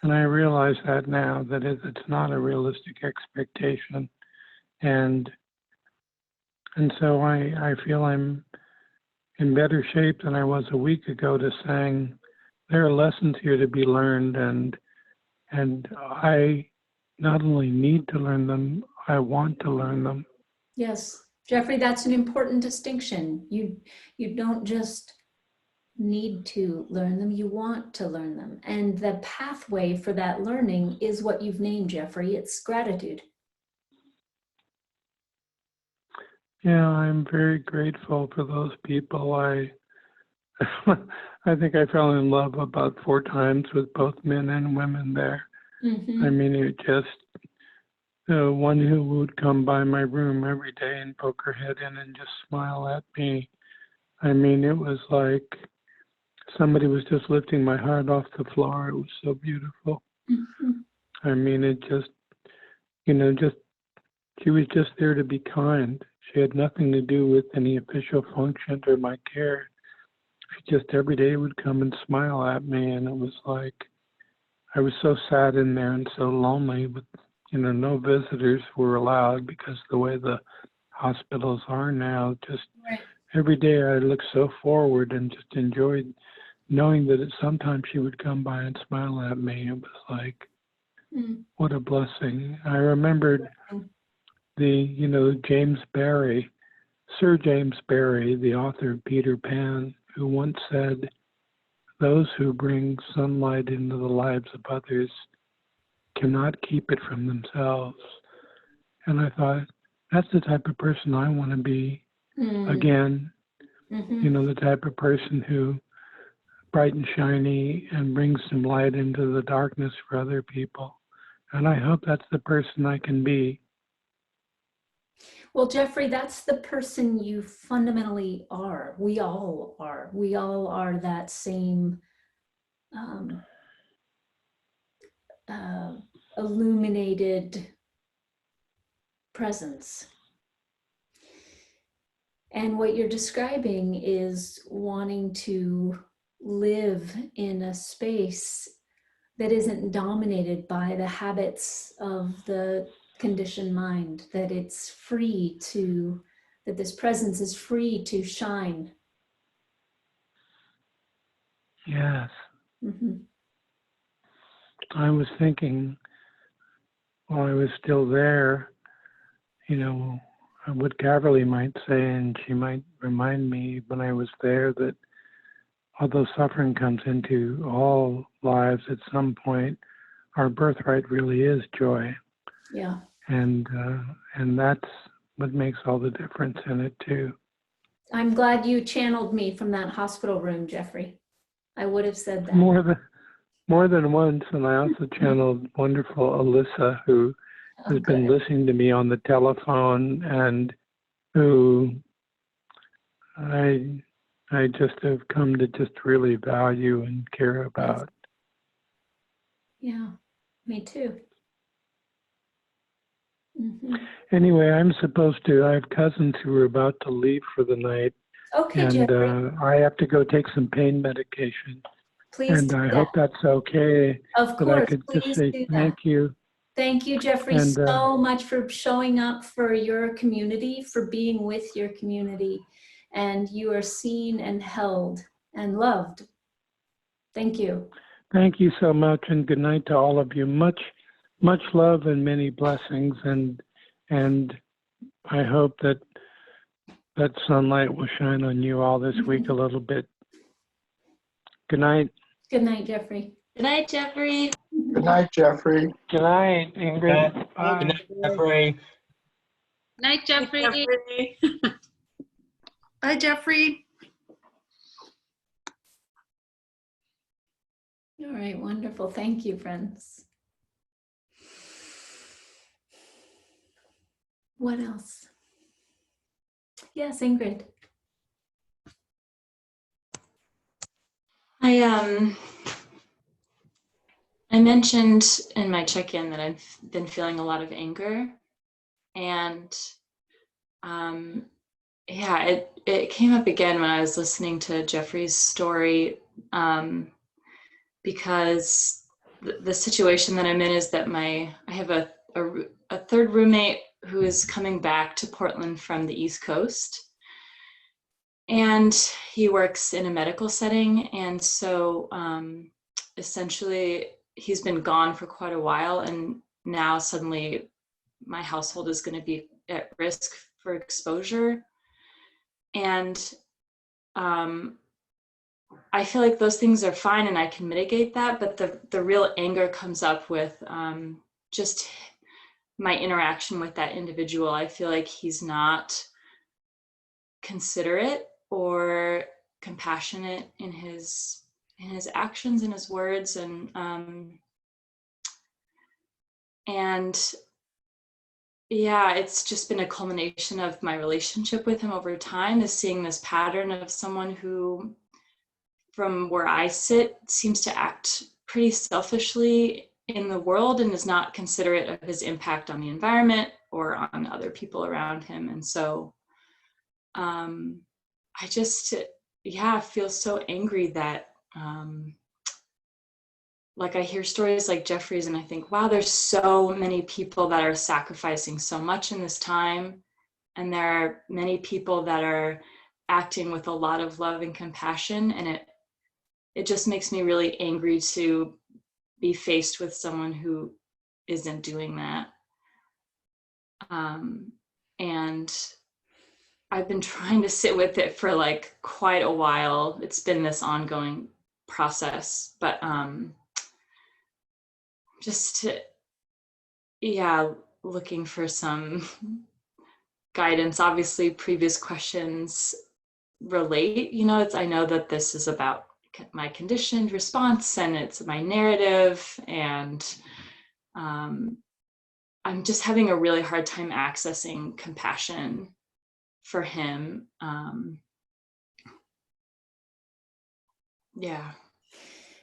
And I realize that now, that it's not a realistic expectation. And so I feel I'm in better shape than I was a week ago to saying there are lessons here to be learned, and I not only need to learn them, I want to learn them. Yes, Jeffrey, that's an important distinction. You don't just need to learn them, you want to learn them. And the pathway for that learning is what you've named, Jeffrey. It's gratitude. Yeah, I'm very grateful for those people. I think I fell in love about 4 times with both men and women there. Mm-hmm. I mean, it just, one who would come by my room every day and poke her head in and just smile at me. I mean, it was like somebody was just lifting my heart off the floor. It was so beautiful. Mm-hmm. I mean, it just, you know, she was just there to be kind. She had nothing to do with any official function or my care. She just every day would come and smile at me, and it was like I was so sad in there and so lonely. But you know, no visitors were allowed because the way the hospitals are now. Just every day I looked so forward and just enjoyed knowing that sometimes she would come by and smile at me. It was like, what a blessing. I remembered James Barrie, Sir James Barrie, the author of Peter Pan, who once said, those who bring sunlight into the lives of others cannot keep it from themselves. And I thought, that's the type of person I want to be again. Mm-hmm. You know, the type of person who bright and shiny and brings some light into the darkness for other people. And I hope that's the person I can be. Well, Jeffrey, that's the person you fundamentally are. We all are. We all are that same illuminated presence. And what you're describing is wanting to live in a space that isn't dominated by the habits of the conditioned mind, that it's free to, that this presence is free to shine. Yes. Mm-hmm. I was thinking while I was still there, you know, what Caverly might say, and she might remind me when I was there that although suffering comes into all lives at some point, our birthright really is joy. Yeah. And that's what makes all the difference in it too. I'm glad you channeled me from that hospital room, Jeffrey. I would have said that. More than once, and I also channeled wonderful Alyssa, who has been listening to me on the telephone, and who I just have come to just really value and care about. Yeah, me too. Mhm. Anyway, I'm supposed to, I have cousins who are about to leave for the night, Okay, and Jeffrey, I have to go take some pain medication. please And do I that. hope that's okay, Of that I course, could just please say do that. thank you. Thank you, Jeffrey, And so much for showing up for your community, for being with your community. And you are seen and held and loved. Thank you. thank you so much, and good night to all of you. Much love and many blessings, and I hope that sunlight will shine on you all this week a little bit. Good night. Good night, Jeffrey. Good night, Jeffrey. Good night, Jeffrey. Good night, Ingrid. Good Bye. night, Jeffrey. Night, Jeffrey. Bye, Jeffrey. All right, wonderful. Thank you, friends. What else? Yes, Ingrid. I mentioned in my check-in that I've been feeling a lot of anger, and yeah, it came up again when I was listening to Jeffrey's story, because the situation that I'm in is that I have a third roommate who is coming back to Portland from the East Coast, and he works in a medical setting, and so essentially he's been gone for quite a while, and now suddenly my household is going to be at risk for exposure. And I feel like those things are fine and I can mitigate that, but the real anger comes up with just my interaction with that individual. I feel like he's not considerate or compassionate in his actions and his words, and yeah, it's just been a culmination of my relationship with him over time, is seeing this pattern of someone who, from where I sit, seems to act pretty selfishly in the world and is not considerate of his impact on the environment or on other people around him. And so I just, yeah, feel so angry that like I hear stories like Jeffrey's and I think, wow, there's so many people that are sacrificing so much in this time. And there are many people that are acting with a lot of love and compassion. And it just makes me really angry to be faced with someone who isn't doing that. And I've been trying to sit with it for like quite a while. It's been this ongoing process, but just looking for some guidance. Obviously, previous questions relate. I know that this is about my conditioned response and it's my narrative, and I'm just having a really hard time accessing compassion for him.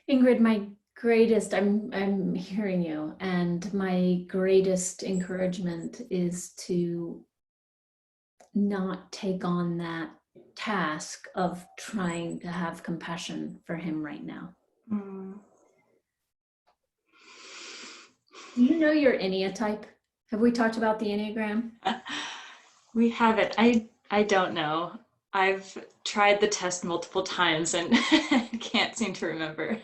Ingrid, I'm hearing you, and my greatest encouragement is to not take on that task of trying to have compassion for him right now. Do you know your Enneatype? Have we talked about the Enneagram? We haven't. I don't know. I've tried the test multiple times and can't seem to remember.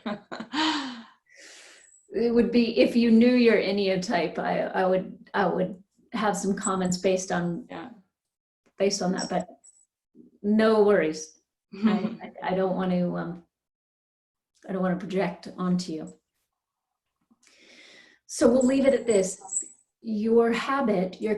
It would be, if you knew your Enneatype, I would have some comments based on that, but no worries. I don't want to project onto you. So we'll leave it at this. Your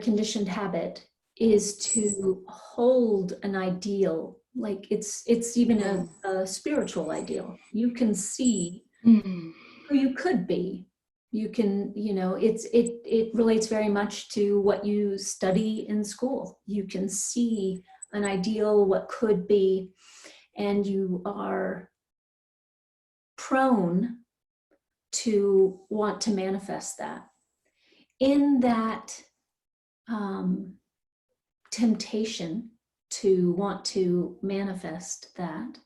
conditioned habit, is to hold an ideal, like it's even a spiritual ideal. You can see who you could be. You can, it relates very much to what you study in school. You can see an ideal, what could be, and you are prone to want to manifest that. In that temptation to want to manifest that,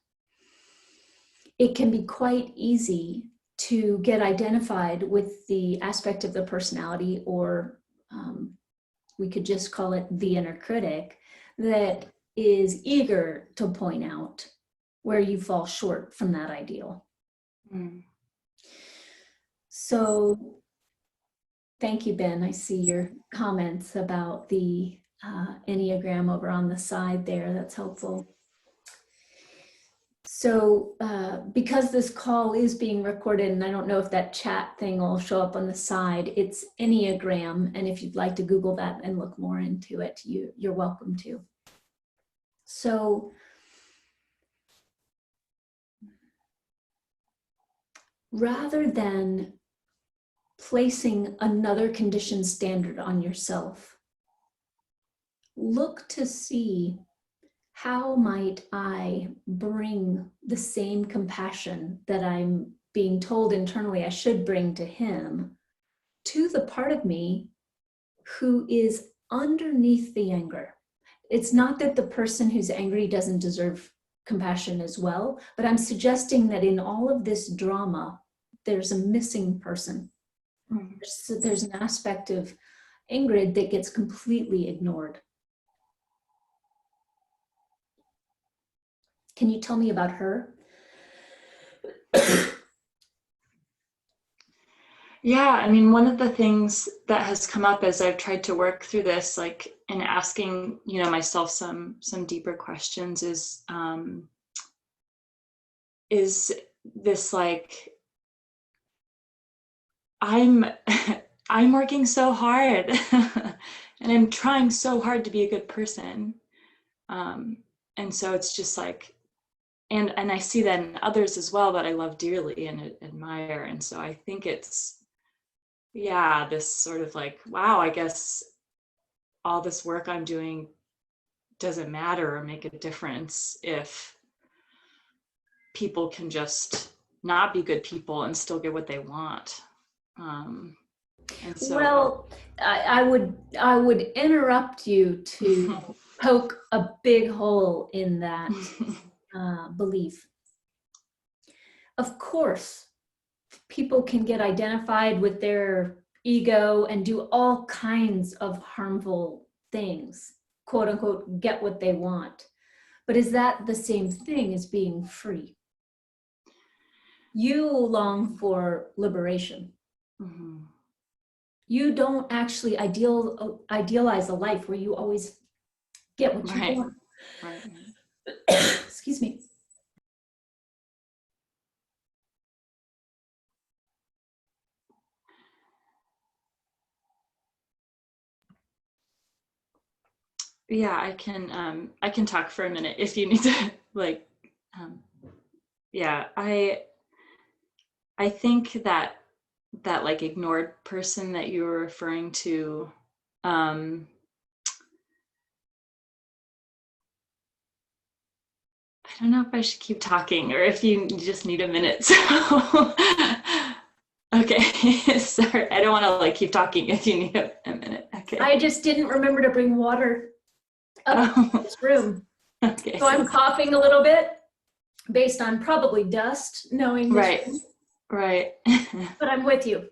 it can be quite easy to get identified with the aspect of the personality, or we could just call it the inner critic, that is eager to point out where you fall short from that ideal. So thank you, Ben. I see your comments about the Enneagram over on the side there. That's helpful. So because this call is being recorded, and I don't know if that chat thing will show up on the side, it's Enneagram. And if you'd like to Google that and look more into it, you're welcome to. So rather than placing another conditioned standard on yourself, look to see, how might I bring the same compassion that I'm being told internally I should bring to him, to the part of me who is underneath the anger? It's not that the person who's angry doesn't deserve compassion as well, but I'm suggesting that in all of this drama, there's a missing person. There's an aspect of Ingrid that gets completely ignored. Can you tell me about her? Yeah, I mean, one of the things that has come up as I've tried to work through this, like, and asking, myself some deeper questions, is this, like, I'm working so hard and I'm trying so hard to be a good person. And so it's just like, and I see that in others as well that I love dearly and admire. And so I think it's, this sort of like, wow, I guess all this work I'm doing doesn't matter or make a difference if people can just not be good people and still get what they want. And so, well, I would interrupt you to poke a big hole in that belief. Of course, people can get identified with their ego and do all kinds of harmful things, quote unquote, get what they want. But is that the same thing as being free? You long for liberation. You don't actually idealize a life where you always get what you want. Excuse me. Yeah, I can talk for a minute if you need to, like, I think that like ignored person that you were referring to, I don't know if I should keep talking or if you just need a minute. So okay, sorry, I don't want to like keep talking if you need a minute. Okay. I just didn't remember to bring water up to this room. Okay. So I'm coughing a little bit based on probably dust, knowing this room. Right. But I'm with you.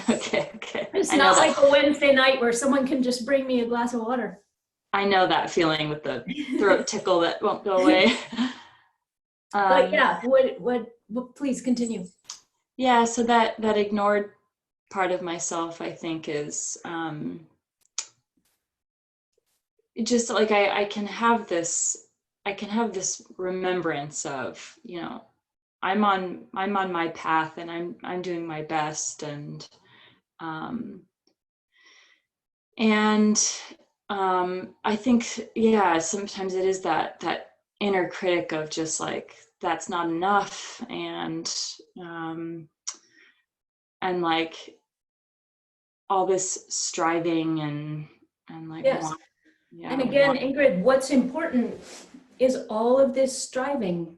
Okay. It's not like a Wednesday night where someone can just bring me a glass of water. I know that feeling with the throat tickle that won't go away. But yeah, what please continue. Yeah, so that ignored part of myself, I think, is just like I can have this remembrance of, I'm on my path and I'm doing my best, and I think, sometimes it is that inner critic of just like, that's not enough, and like all this striving and like, yes. And again, Ingrid, what's important is all of this striving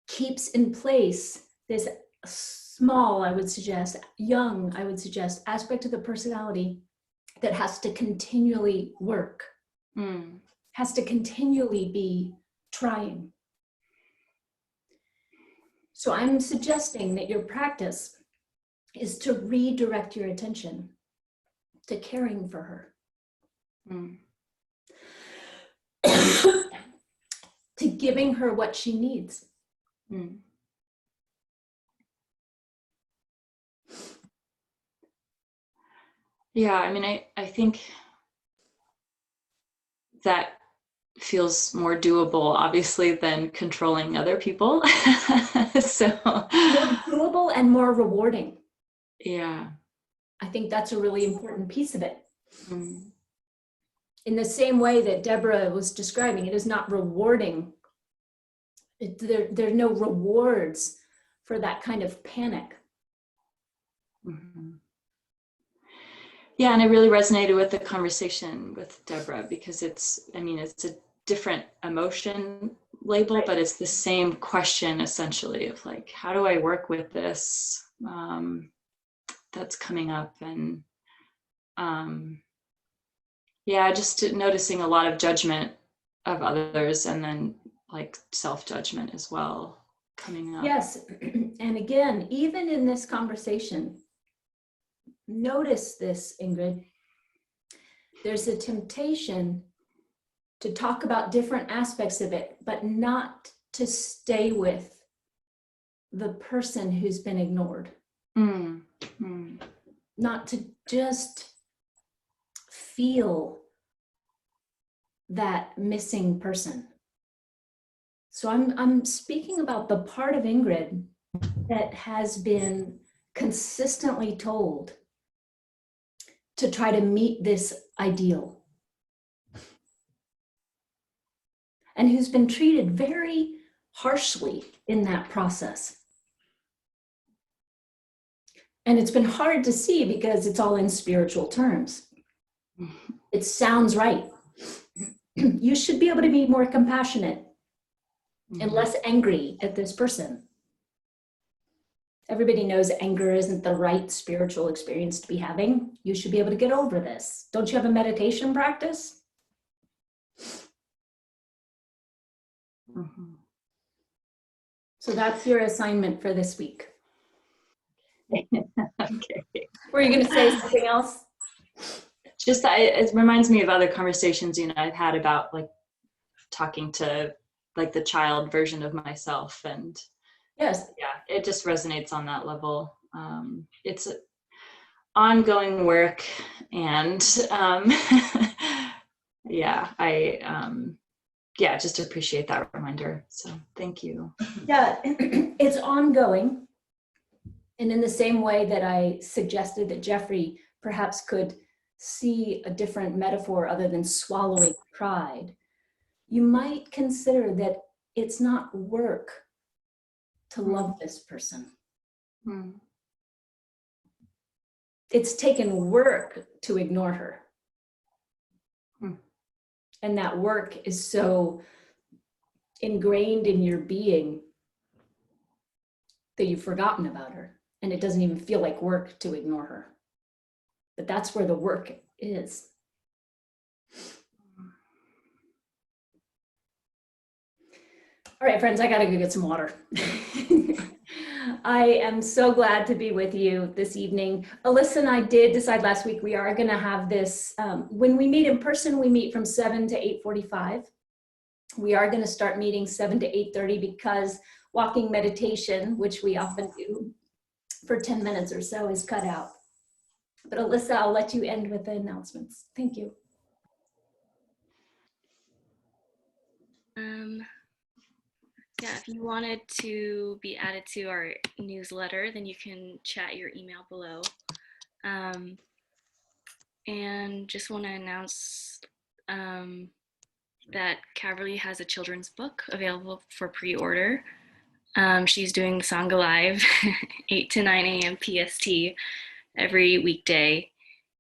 keeps in place this small, I would suggest, young, I would suggest, aspect of the personality that has to continually work, has to continually be trying. So I'm suggesting that your practice is to redirect your attention to caring for her. To giving her what she needs. Yeah, I mean, I think that feels more doable, obviously, than controlling other people. So more doable and more rewarding. Yeah. I think that's a really important piece of it. In the same way that Deborah was describing, it is not rewarding. There are no rewards for that kind of panic. Yeah, and I really resonated with the conversation with Deborah because it's a different emotion label, but it's the same question essentially of like, how do I work with this that's coming up? And yeah, just noticing a lot of judgment of others and then like self-judgment as well coming up. Yes, and again, even in this conversation, notice this, Ingrid. There's a temptation to talk about different aspects of it, but not to stay with the person who's been ignored. Not to just feel that missing person. So I'm speaking about the part of Ingrid that has been consistently told to try to meet this ideal, and who's been treated very harshly in that process. And it's been hard to see because it's all in spiritual terms. It sounds right. You should be able to be more compassionate and less angry at this person. Everybody knows anger isn't the right spiritual experience to be having. You should be able to get over this. Don't you have a meditation practice? So that's your assignment for this week. Okay. Were you going to say something else? Just it reminds me of other conversations I've had about like talking to like the child version of myself, and yes, yeah, it just resonates on that level. It's ongoing work, and yeah, I just appreciate that reminder. So thank you. Yeah, it's ongoing. And in the same way that I suggested that Jeffrey perhaps could see a different metaphor other than swallowing pride, you might consider that it's not work to love this person. It's taken work to ignore her. And that work is so ingrained in your being that you've forgotten about her. And it doesn't even feel like work to ignore her. But that's where the work is. All right, friends, I gotta go get some water. I am so glad to be with you this evening. Alyssa and I did decide last week we are gonna have this, when we meet in person, we meet from 7 to 8:45. We are gonna start meeting 7 to 8:30 because walking meditation, which we often do for 10 minutes or so, is cut out. But Alyssa, I'll let you end with the announcements. Thank you. Yeah, if you wanted to be added to our newsletter, then you can chat your email below. And just want to announce that Caverly has a children's book available for pre-order. She's doing Sangha Live 8 to 9 a.m. PST every weekday.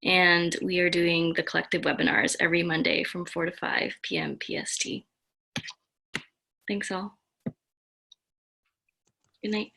And we are doing the collective webinars every Monday from 4 to 5 p.m. PST. Thanks all. Good night.